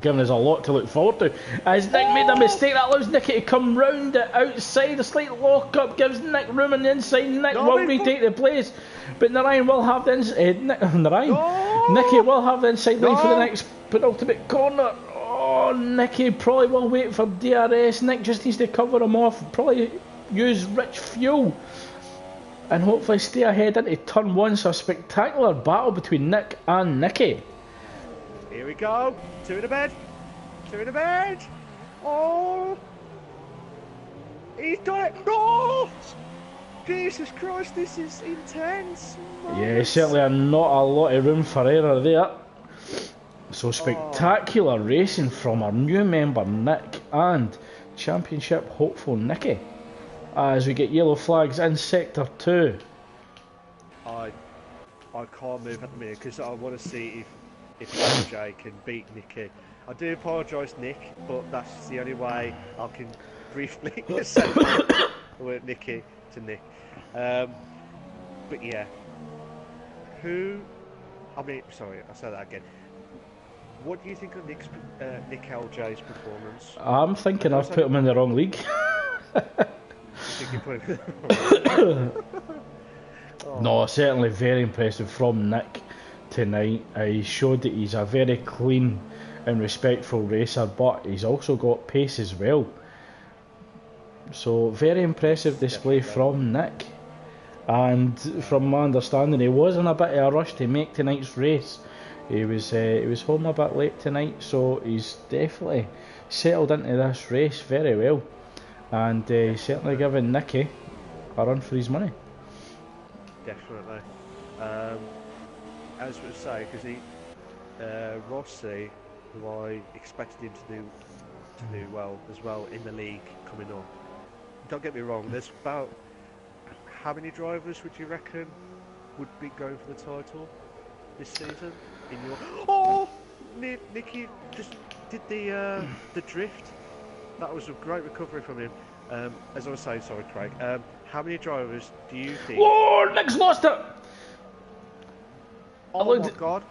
giving us a lot to look forward to. As Nick made a mistake, that allows Nicky to come round it outside. A slight lock-up gives Nick room on the inside. Nick will retake the place, but Narayan will have the inside. Nicky will have the inside line for the next penultimate corner. Oh, Nicky probably will wait for DRS. Nick just needs to cover him off. Probably use rich fuel, and hopefully stay ahead into turn 1. So a spectacular battle between Nick and Nicky. Here we go. 2 in the bed. Oh, he's done it. Oh, Jesus Christ, this is intense. Yeah, certainly not a lot of room for error there. So spectacular racing from our new member Nick and championship hopeful Nicky as we get yellow flags in sector 2. I can't move at the minute because I want to see if LJ can beat Nicky. I do apologise, Nick, but that's the only way I can briefly say with Nicky to Nick. But yeah, sorry, I'll say that again. What do you think of Nick LJ's performance? I'm thinking I've put him in the wrong league. No, certainly very impressive from Nick tonight. He showed that he's a very clean and respectful racer, but he's also got pace as well. So very impressive display from Nick. And from my understanding, he was in a bit of a rush to make tonight's race. He was home a bit late tonight, so he's definitely settled into this race very well, and he's certainly giving Nicky a run for his money. Definitely. As we say, because Rossi, who I expected him to do well as well in the league coming on. Don't get me wrong. There's about how many drivers would you reckon would be going for the title this season? Nicky just did the drift. That was a great recovery from him. As I was saying, sorry, Craig. How many drivers do you think? Oh, Nick's lost it! Oh my God!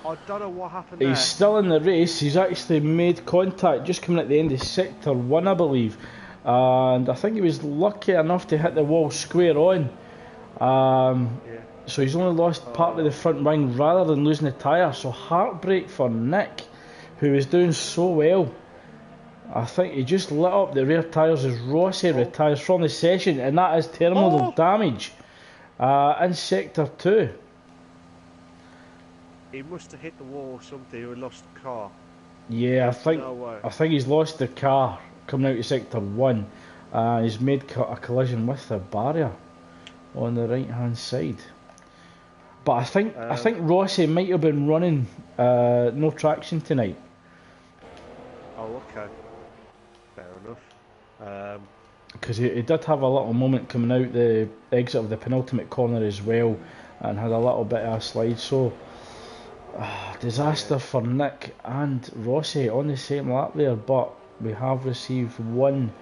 I don't know what happened there. He's still in the race. He's actually made contact just coming at the end of sector 1, I believe, and I think he was lucky enough to hit the wall square on. So he's only lost part of the front wing rather than losing the tyre. So heartbreak for Nick, who is doing so well. I think he just lit up the rear tyres as Rossi retires from the session, and that is terminal damage in sector 2. He must have hit the wall or something, or lost the car. Yeah, I think he's lost the car coming out of sector 1. He's made a collision with the barrier on the right hand side. But I think Rossi might have been running no traction tonight. Oh, okay. Fair enough. Because he did have a little moment coming out the exit of the penultimate corner as well, and had a little bit of a slide. So, disaster for Nick and Rossi on the same lap there. But we have received one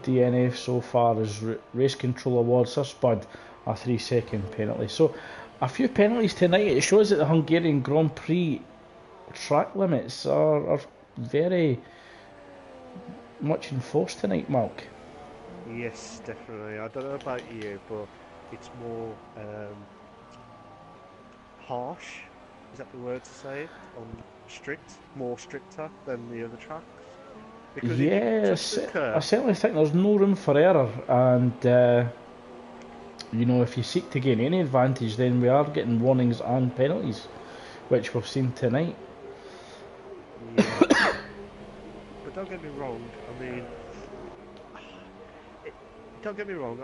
DNF so far as race control awards Sir Spud a 3-second penalty. So, a few penalties tonight. It shows that the Hungarian Grand Prix track limits are very much enforced tonight, Mark. Yes, definitely. I don't know about you, but it's more harsh. Is that the word to say it? More stricter than the other tracks. Because yes, I certainly think there's no room for error, and if you seek to gain any advantage, then we are getting warnings and penalties, which we've seen tonight. Yeah. But don't get me wrong. I mean, don't get me wrong.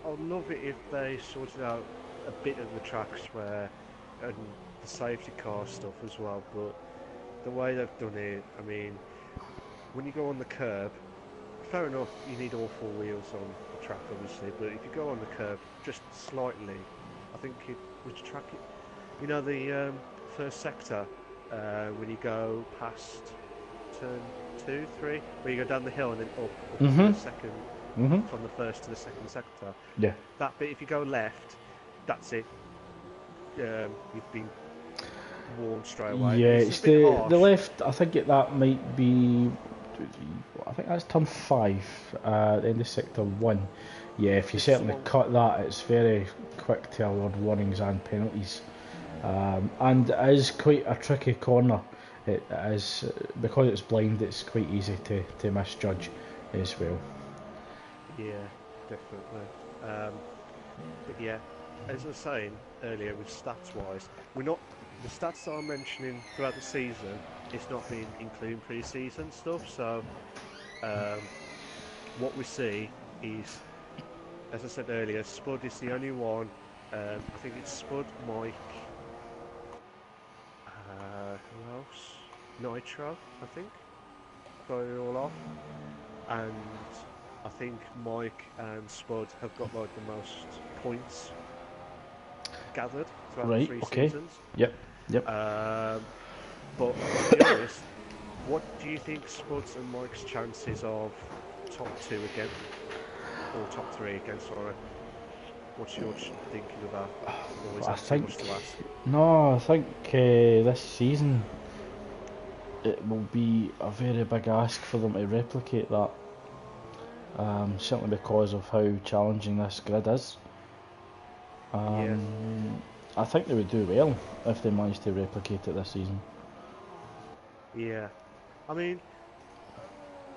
I'd love it if they sorted out a bit of the tracks and the safety car stuff as well. But the way they've done it, I mean, when you go on the curb, fair enough, you need all four wheels on the track, obviously. But if you go on the curb just slightly, I think which track the first sector when you go past turn 2, 3, where you go down the hill and then up to the second. From the first to the second sector. Yeah. That bit, if you go left, that's it. You've been warned straight away. Yeah, it's the left. I think that might be. I think that's turn 5, the end of sector 1. Yeah, if you certainly cut that, it's very quick to award warnings and penalties. And it is quite a tricky corner. It is, because it's blind, it's quite easy to misjudge as well. Yeah, definitely. But yeah, as I was saying earlier, with stats-wise, the stats that I'm mentioning throughout the season, it's not been including pre-season stuff. So what we see is, as I said earlier, Spud is the only one. I think it's Spud, Mike. Who else? Nitro, I think. Got it all off, and I think Mike and Spud have got like the most points gathered throughout the 3 seasons. Yep. But to be honest, what do you think Spud's and Mike's chances of top 2 again? Or top 3 again, sorry. What's your thinking of that? I think this season it will be a very big ask for them to replicate that. Certainly because of how challenging this grid is. I think they would do well if they managed to replicate it this season. Yeah, I mean,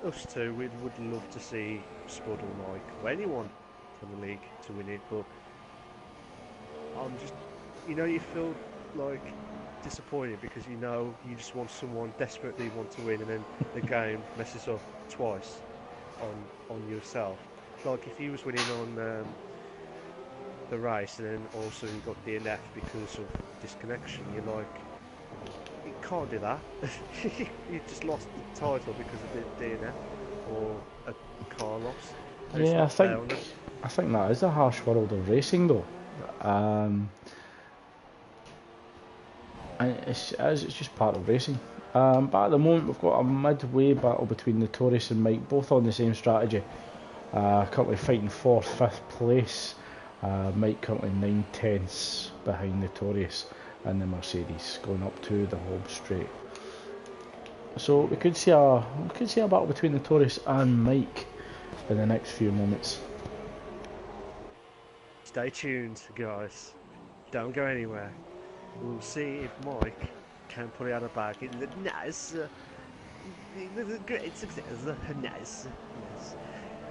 us two, we would love to see Spud or Mike, or anyone from the league to win it, but I'm just, you feel like disappointed because you just want someone, desperately want to win, and then the game messes up twice on yourself. Like if he was winning on the race and then also you got DNF because of disconnection, you're like, you can't do that. You just lost the title because of the DNF or a car loss. Yeah, I think that is a harsh world of racing though. And it's just part of racing. But at the moment we've got a midway battle between Notorious and Mike, both on the same strategy. Currently fighting for 5th place. Mike currently 9/10 behind Notorious in the Mercedes, going up to the home straight. So we could see a battle between Notorious and Mike in the next few moments. Stay tuned, guys. don't go anywhere. We'll see if Mike can put it out of the bag. It looked nice. It was a great success. Nice. Yes.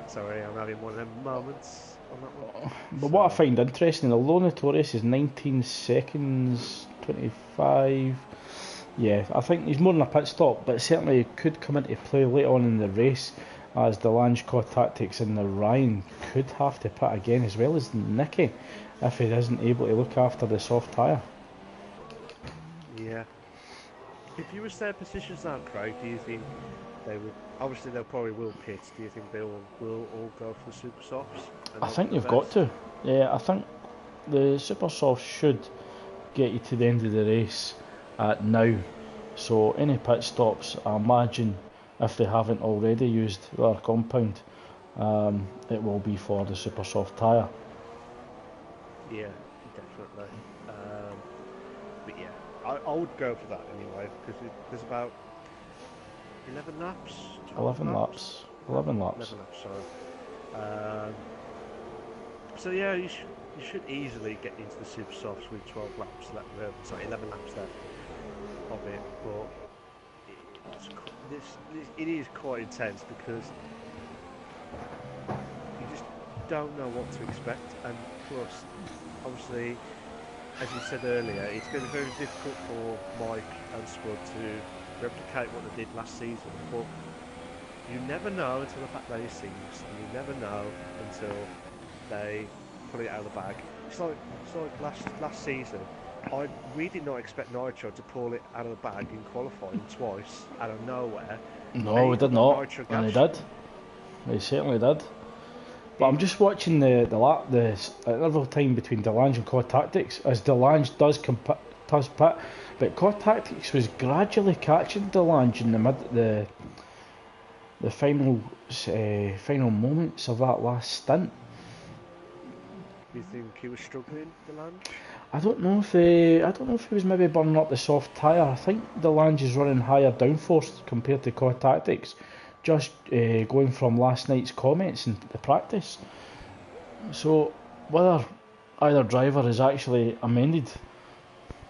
Sorry, I'm having one of them moments on that one. But what I find interesting, although Notorious is 19 seconds, 25, yeah, I think he's more than a pit stop, but certainly could come into play later on in the race, as Delange, Core Tactics and the Ryan could have to pit again, as well as Nicky, if he isn't able to look after the soft tyre. Yeah. If you was their positions now, Craig, do you think they would? Obviously, they probably will pit. Do you think they will all go for the super softs? I think you've got to. Yeah, I think the super softs should get you to the end of the race now. So any pit stops, I imagine, if they haven't already used their compound, it will be for the super soft tyre. Yeah, definitely. But yeah, I would go for that anyway, because there's about 11 laps? 11 laps. 11 laps. 11 laps, sorry. So yeah, you should easily get into the super softs with 12 laps left. 11 laps left of it. But it is quite intense, because you just don't know what to expect, and plus, obviously, as you said earlier, it's going to be very difficult for Mike and Spud to replicate what they did last season, but you never know until the back race things, and you never know until they put it out of the bag. It's like last season, we did not expect Nitro to pull it out of the bag in qualifying twice out of nowhere. No, we did not, and he did. He certainly did. But I'm just watching the interval time between Delange and Core Tactics, as Delange does pit, but Core Tactics was gradually catching Delange in the final moments of that last stint. Do you think he was struggling, Delange? I don't know if he was maybe burning up the soft tyre. I think Delange is running higher downforce compared to Core Tactics, just going from last night's comments in the practice. So whether either driver has actually amended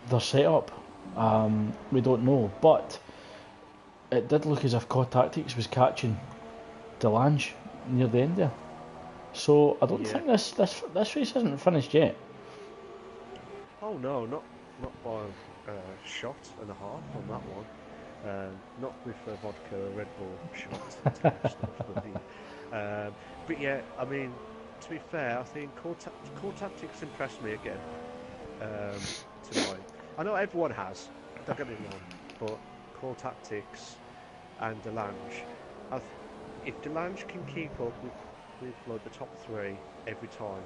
their setup, we don't know. But it did look as if Core Tactics was catching Delange near the end there. So I don't think this race isn't finished yet. Oh no, not by a shot and a half on that one. Not with vodka, Red Bull shot type stuff. But yeah, I mean, to be fair, I think Core Tactics impressed me again tonight. I know everyone has, don't get me wrong, but Core Tactics and Delange, if Delange can keep up with like the top three every time,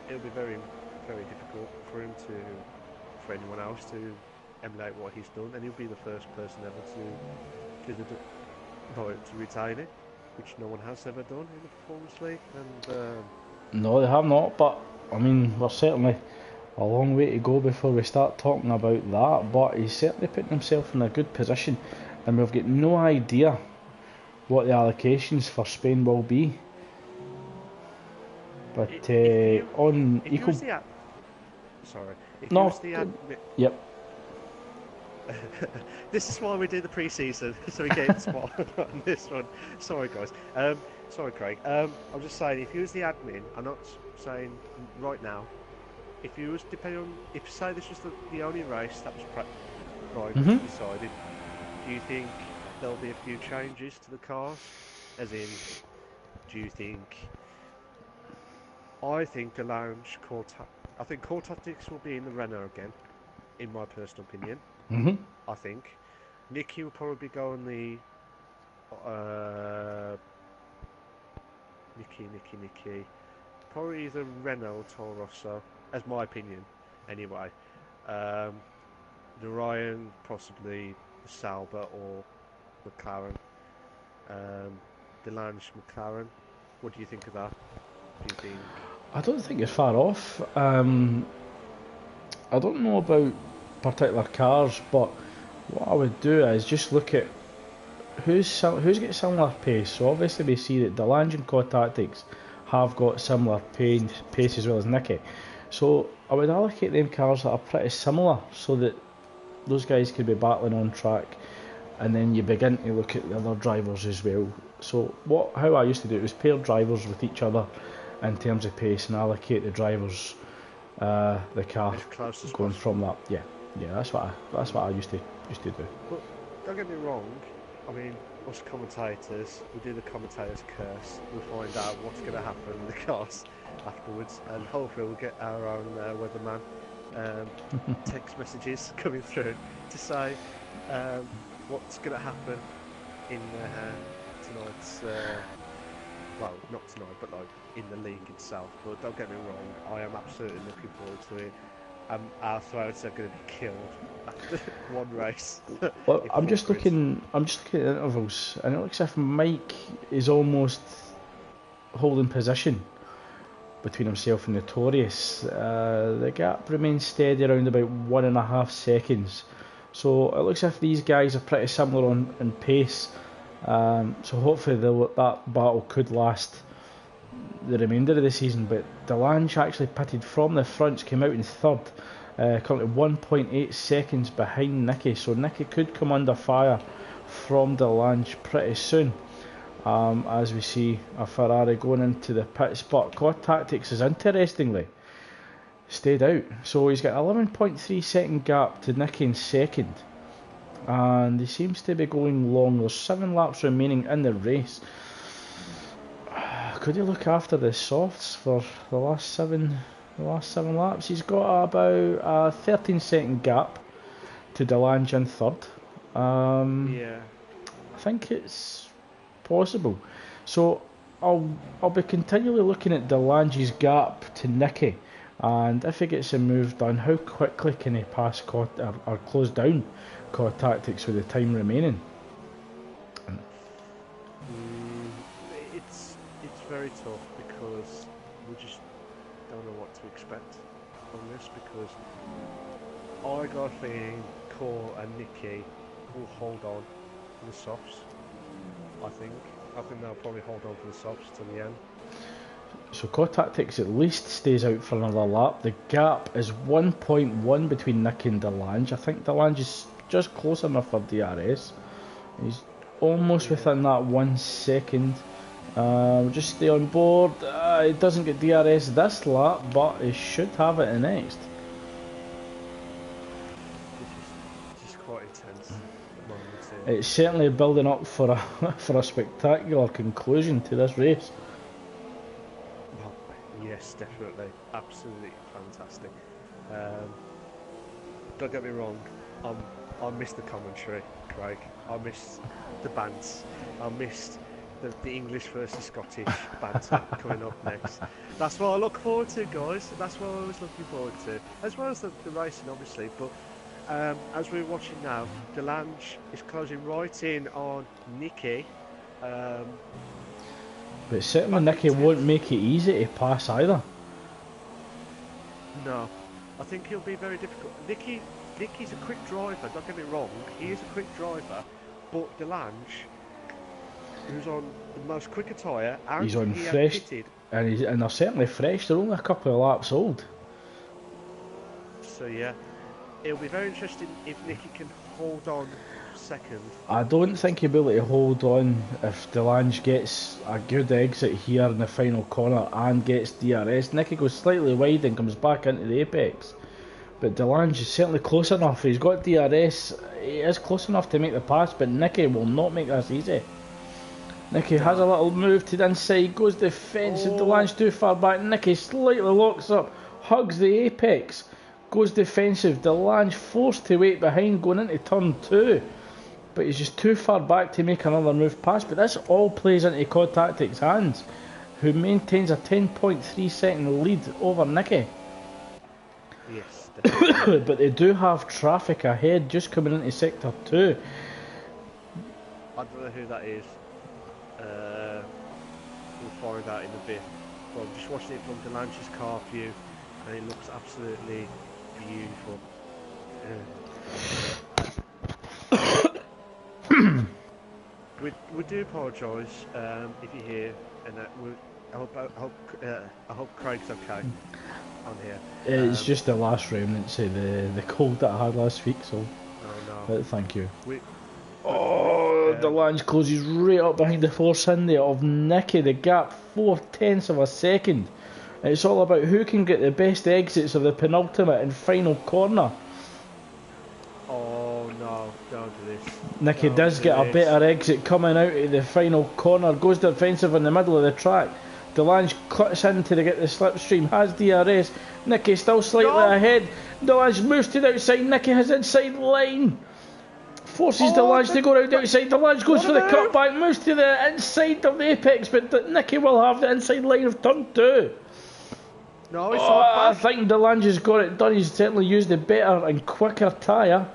it'll be very, very difficult for anyone else to emulate what he's done, and he'll be the first person ever to retain it, which no one has ever done in the Performance League. And no, they have not. But I mean, we're certainly a long way to go before we start talking about that. But he's certainly putting himself in a good position, and we've got no idea what the allocations for Spain will be. But on equal. Yep. This is why we do the pre-season, so we get spot on this one. Sorry, guys. Sorry, Craig. I'm just saying, if you was the admin, I'm not saying right now. If you was if say this was the only race that was decided, do you think there'll be a few changes to the cars? As in, do you think? I think Delange, I think Core Tactics will be in the Renault again, in my personal opinion. I think Nicky will probably go on the Nicky, probably either Renault or Toro Rosso, as my opinion, anyway. The Ryan, possibly the Sauber or McLaren. Delange, McLaren. What do you think of that? Do you think? I don't think you're far off. I don't know about particular cars, but what I would do is just look at who's got similar pace. So obviously we see that Delange and Core Tactics have got similar pace as well as Nicky. So I would allocate them cars that are pretty similar, so that those guys could be battling on track, and then you begin to look at the other drivers as well. So how I used to do it was pair drivers with each other in terms of pace, and allocate the drivers the car As close as going possible. from that. Yeah, that's what I used to do. But don't get me wrong. I mean, us commentators, we do the commentator's curse. We find out what's going to happen in the cars afterwards, and hopefully we'll get our own weatherman text messages coming through to say what's going to happen in tonight's. Well, not tonight, but like in the league itself. But don't get me wrong, I am absolutely looking forward to it. Our throats are going to be killed after one race. Well, I'm just looking at intervals, and it looks as if Mike is almost holding position between himself and Notorious. The gap remains steady around about 1.5 seconds. So it looks as if these guys are pretty similar in pace. So hopefully that battle could last the remainder of the season. But Delange actually pitted from the fronts, came out in third, currently 1.8 seconds behind Nicky. So Nicky could come under fire from Delange pretty soon. As we see a Ferrari going into the pits, but Quad Tactics has interestingly stayed out. So he's got 11.3 second gap to Nicky in second, and he seems to be going long. There's 7 laps remaining in the race. Could he look after the softs for the last seven laps? He's got about a 13 second gap to Delange in third. Yeah. I think it's possible. So I'll be continually looking at Delange's gap to Nicky, and if he gets a move done, how quickly can he pass or close down Quad Tactics with the time remaining? It's very tough because we just don't know what to expect from this, because I got a feeling Cole and Nicky will hold on to the softs. I think they'll probably hold on to the softs to the end. So Quad Tactics at least stays out for another lap. The gap is 1.1 between Nicky and Delange. I think Delange is just close enough for DRS. He's almost within that 1 second. Just stay on board. He doesn't get DRS this lap, but he should have it the next. It's just quite intense at the moment. It's certainly building up for a spectacular conclusion to this race. Well, yes, definitely, absolutely fantastic. Don't get me wrong, I missed the commentary, Craig. I missed the bants. I missed the English versus Scottish banter coming up next. That's what I look forward to, guys. That's what I was looking forward to, as well as the racing, obviously. But as we're watching now, Delange is closing right in on Nicky. But certainly Nicky won't make it easy to pass either. No, I think he'll be very difficult. Nicky's a quick driver, don't get me wrong, he is a quick driver, but Delange, who's on the most quicker tyre, and he's on he fresh, pitted, and they're certainly fresh. They're only a couple of laps old. So yeah, it'll be very interesting if Nicky can hold on second. I don't think he'll be able to hold on if Delange gets a good exit here in the final corner and gets DRS. Nicky goes slightly wide and comes back into the apex. But Delange is certainly close enough. He's got DRS. He is close enough to make the pass, but Nicky will not make this easy. Nicky has a little move to the inside, goes defensive. Delange too far back. Nicky slightly locks up, hugs the apex, goes defensive. Delange forced to wait behind going into turn 2. But he's just too far back to make another move past. But this all plays into Quad Tactics' hands, who maintains a 10.3 second lead over Nicky. Yes. But they do have traffic ahead just coming into sector 2. I don't know who that is. We'll find out in a bit. But I'm just watching it from Delange's car view, and it looks absolutely beautiful. We do apologise if you're here, and I hope Craig's okay. on here. It's just the last remnants of the cold that I had last week, so Oh no. but thank you. The The Lange closes right up behind the force in there of Nicky, the gap 4/10 of a second. It's all about who can get the best exits of the penultimate and final corner. Oh no, don't do this. Nicky Don't does do get a this. better exit coming out of the final corner, goes defensive in the middle of the track. Delange cuts in to get the slipstream, has DRS. Nicky still slightly ahead. Delange moves to the outside, Nicky has inside line. Forces Delange to go round outside. Delange goes for the cutback, moves to the inside of the apex, but Nicky will have the inside line of turn 2. No, it's I think Delange has got it done. He's certainly used the better and quicker tyre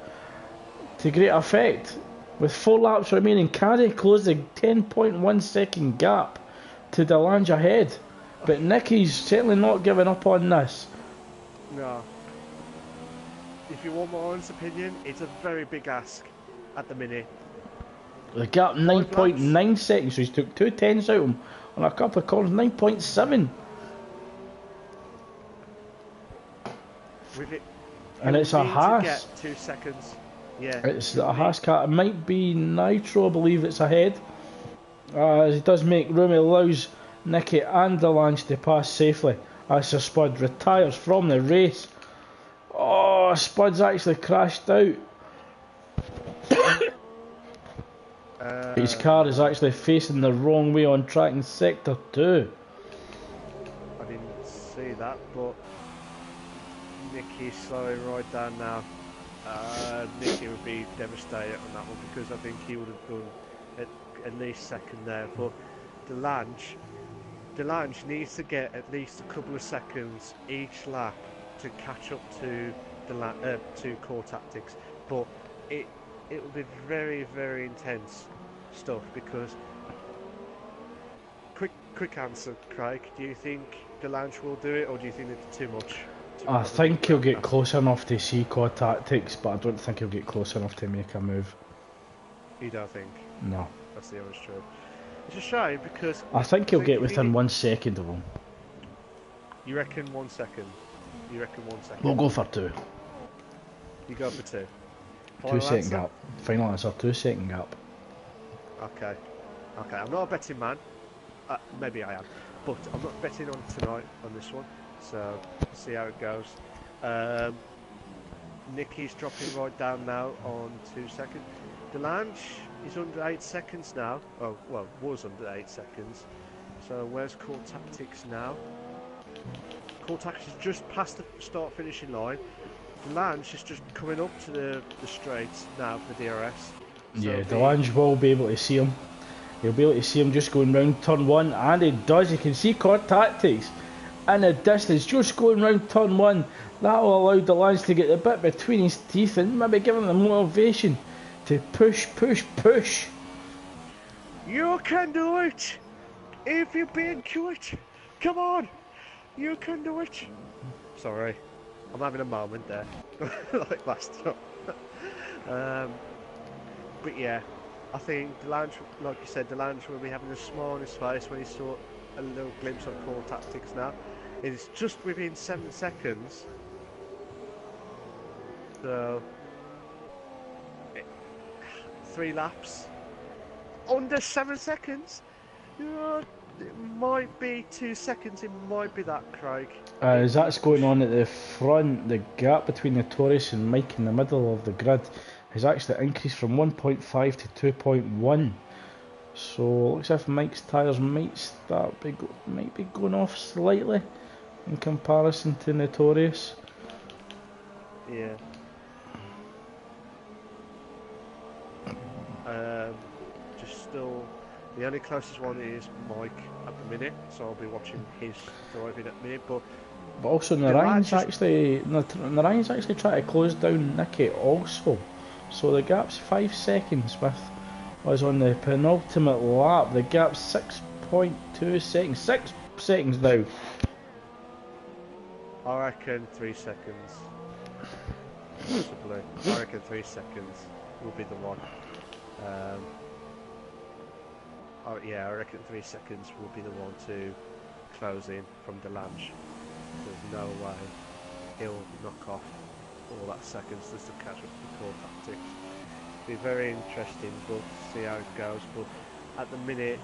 to great effect. With 4 laps remaining, Caddy closed a 10.1 second gap to Delange ahead. But Nicky's certainly not giving up on this. No. If you want my honest opinion, it's a very big ask at the minute. The gap 9.9 seconds, so he's took 2/10 out of him on a couple of corners, 9.7. With it, And it's a Haas. Get 2 seconds. Yeah. It's a Haas car. It might be Nitro, I believe it's ahead. As he does make room, he allows Nicky and Delange to pass safely. As Sir Spud retires from the race. Oh, Spud's actually crashed out. His car is actually facing the wrong way on track in sector 2. I didn't see that, but Nicky's slowing right down now. Nicky would be devastated on that one because I think he would have done at least second there. But Delange needs to get at least a couple of seconds each lap to catch up to core tactics. But it will be very, very intense stuff because quick answer, Craig. Do you think Delange will do it, or do you think it's too much? I think he'll get close enough to see core tactics, but I don't think he'll get close enough to make a move. You don't think? No. That's the honest truth. It's a shame because I think he'll get within 1 second of him. You reckon 1 second? You reckon 1 second? We'll go for 2. You go for 2. 2 second gap. Final answer, 2 second gap. Okay. I'm not a betting man. Maybe I am, but I'm not betting on tonight on this one. So see how it goes. Nicky's dropping right down now on 2 seconds. Delange is under 8 seconds now. Oh, well, was under 8 seconds. So where's core tactics now? Core tactics is just past the start finishing line. Delange is just coming up to the straights now for DRS. So yeah, Delange will be able to see him. He'll be able to see him just going round turn 1, and he does. You can see core tactics in the distance, just going round turn 1. That will allow Delange to get a bit between his teeth and maybe give him the motivation to push. You can do it! If you're being cute! Come on! You can do it! Sorry, I'm having a moment there. Like last time. But yeah, I think Delange, like you said, Delange will be having a smile on his face when he saw a little glimpse of core tactics now. It's just within 7 seconds. So 3 laps. Under 7 seconds? Yeah, it might be 2 seconds, it might be that, Craig. As that's going on at the front, the gap between the Taurus and Mike in the middle of the grid has actually increased from 1.5 to 2.1. So looks as if Mike's tyres might be going off slightly in comparison to Notorious. Yeah. Just still, the only closest one is Mike at the minute, so I'll be watching his driving at the minute. But also Narayan's actually trying to close down Nicky also. So the gap's 5 seconds with us on the penultimate lap. The gap's 6.2 seconds. 6 seconds now. I reckon 3 seconds. Possibly. I reckon 3 seconds will be the one. I reckon 3 seconds will be the one to close in from Delange. there's no way he'll knock off all that seconds just to catch up with core tactics. Be very interesting, but see how it goes. But at the minute,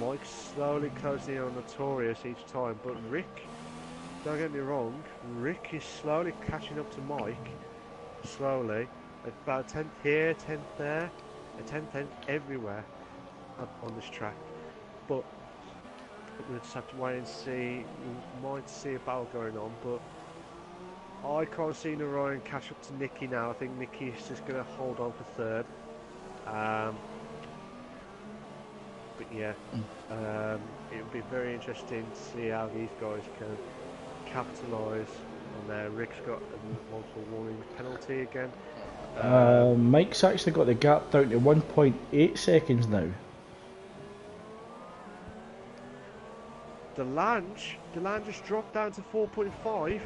Mike's slowly closing in on Notorious each time. But Rick, don't get me wrong, Rick is slowly catching up to Mike. Slowly, about a 10th here, 10th there, a 10th everywhere on this track. But we'll just have to wait and see. We might see a battle going on, but I can't see Narayan catch up to Nicky now. I think Nicky is just going to hold on for third. But yeah, it would be very interesting to see how these guys can capitalise on there. Rick's got a multiple warning penalty again. Mike's actually got the gap down to 1.8 seconds now. The Lange just dropped down to 4.5,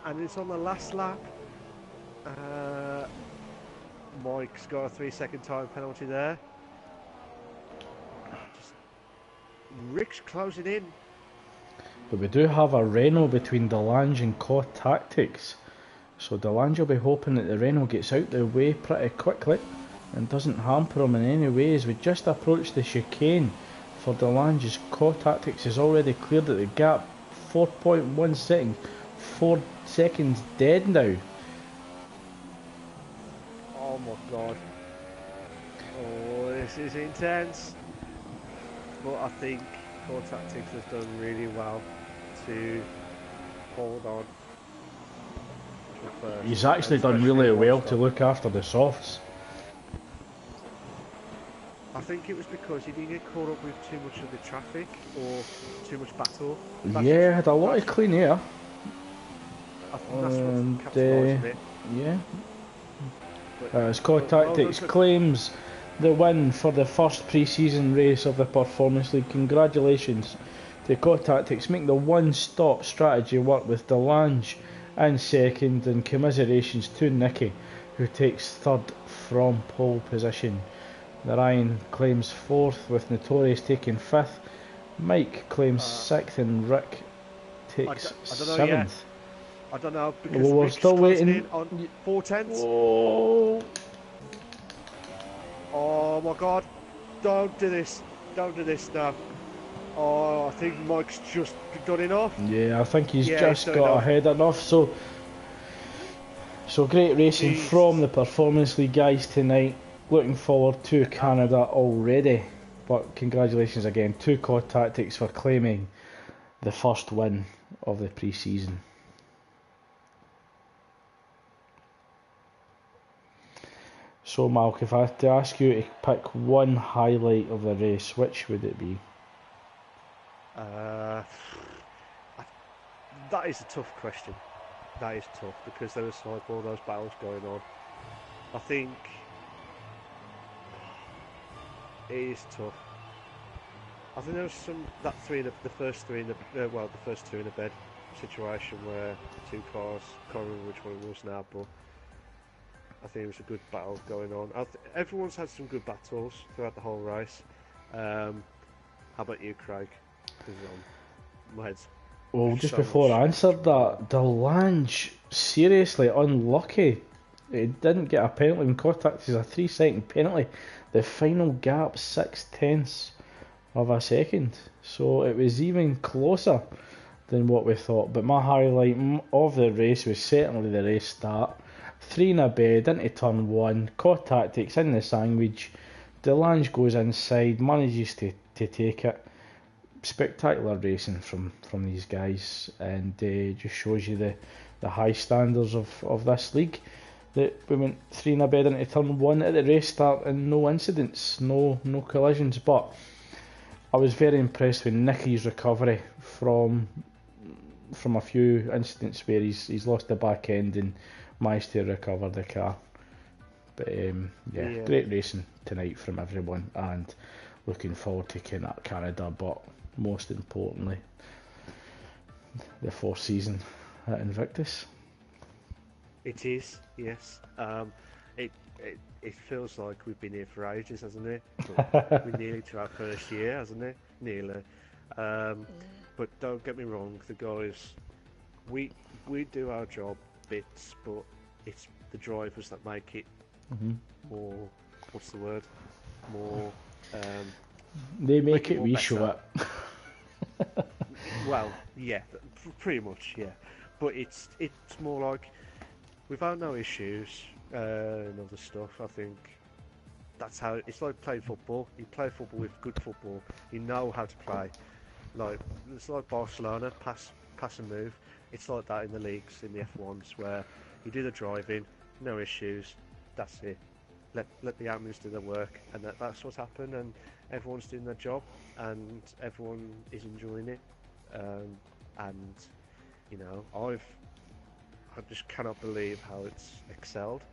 and it's on the last lap. Mike's got a 3-second time penalty there. Rick's closing in. But we do have a Renault between Delange and Core Tactics. So Delange will be hoping that the Renault gets out the way pretty quickly and doesn't hamper him in any way as we just approach the chicane for Delange's. Core Tactics has already cleared at the gap, 4.1 seconds, 4 seconds dead now. Oh my god. Oh, this is intense. But I think Core Tactics has done really well to hold on. He's actually done really well to look after the softs. I think it was because he didn't get caught up with too much of the traffic or too much battle. Yeah, had a lot of clean air. I think that's what capitalised a bit. Yeah. As Core Tactics claims the win for the first pre-season race of the Performance League. Congratulations to Core Tactics, making the one-stop strategy work with Delange in second, and commiserations to Nicky, who takes third from pole position. Narayan claims fourth, with Notorious taking fifth. Mike claims sixth, and Rick takes seventh. I don't know, because we're Rick's still waiting on 4/10. Oh. Oh my god, don't do this now. Oh, I think Mike's just done enough. Yeah, I think he's just got ahead enough. So great racing from the Performance League guys tonight. Looking forward to Canada already. But congratulations again to Core Tactics for claiming the first win of the pre-season. So Malk, if I had to ask you to pick one highlight of the race, which would it be? That is a tough question. That is tough because there was like all those battles going on. I think it is tough. I think there was the first two in a bed situation where the two cars, I can't remember which one it was now, but I think it was a good battle going on. Everyone's had some good battles throughout the whole race. How about you, Craig? My head's well, just before I answered that, Delange, seriously unlucky. It didn't get a penalty when Core Tactics is a 3-second penalty. The final gap 0.6 of a second. So it was even closer than what we thought. But my highlight of the race was certainly the race start. 3 in a bed into turn 1, Core Tactics in the sandwich. Delange goes inside, manages to take it. Spectacular racing from these guys, and just shows you the high standards of this league. That we went 3 in a bed into turn 1 at the race start and no incidents, no collisions. But I was very impressed with Nicky's recovery from a few incidents where he's lost the back end and managed to recover the car. But great racing tonight from everyone, and looking forward to Canada, but most importantly the 4th season at Invictus. It is, yes. It feels like we've been here for ages, hasn't it? We're nearly to our first year, hasn't it? Nearly. But don't get me wrong, the guys, we do our job bits, but it's the drivers that make it more. What's the word? More. They make it, more we better. show it. Well, yeah, pretty much, yeah. But it's more like without no issues and other stuff. I think that's how it's like playing football. You play football with good football. You know how to play. Like it's like Barcelona, pass and move. It's like that in the leagues, in the F1s, where you do the driving, no issues. That's it. Let the admins do their work, and that's what's happened. And everyone's doing their job, and everyone is enjoying it. And you know, I just cannot believe how it's excelled.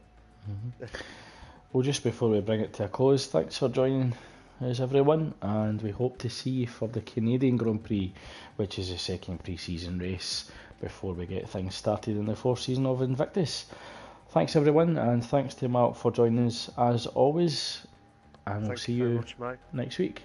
Well, just before we bring it to a close, thanks for joining us, everyone, and we hope to see you for the Canadian Grand Prix, which is the second pre-season race before we get things started in the fourth season of Invictus. Thanks, everyone, and thanks to Mark for joining us as always, and we'll see you much, mate. next week.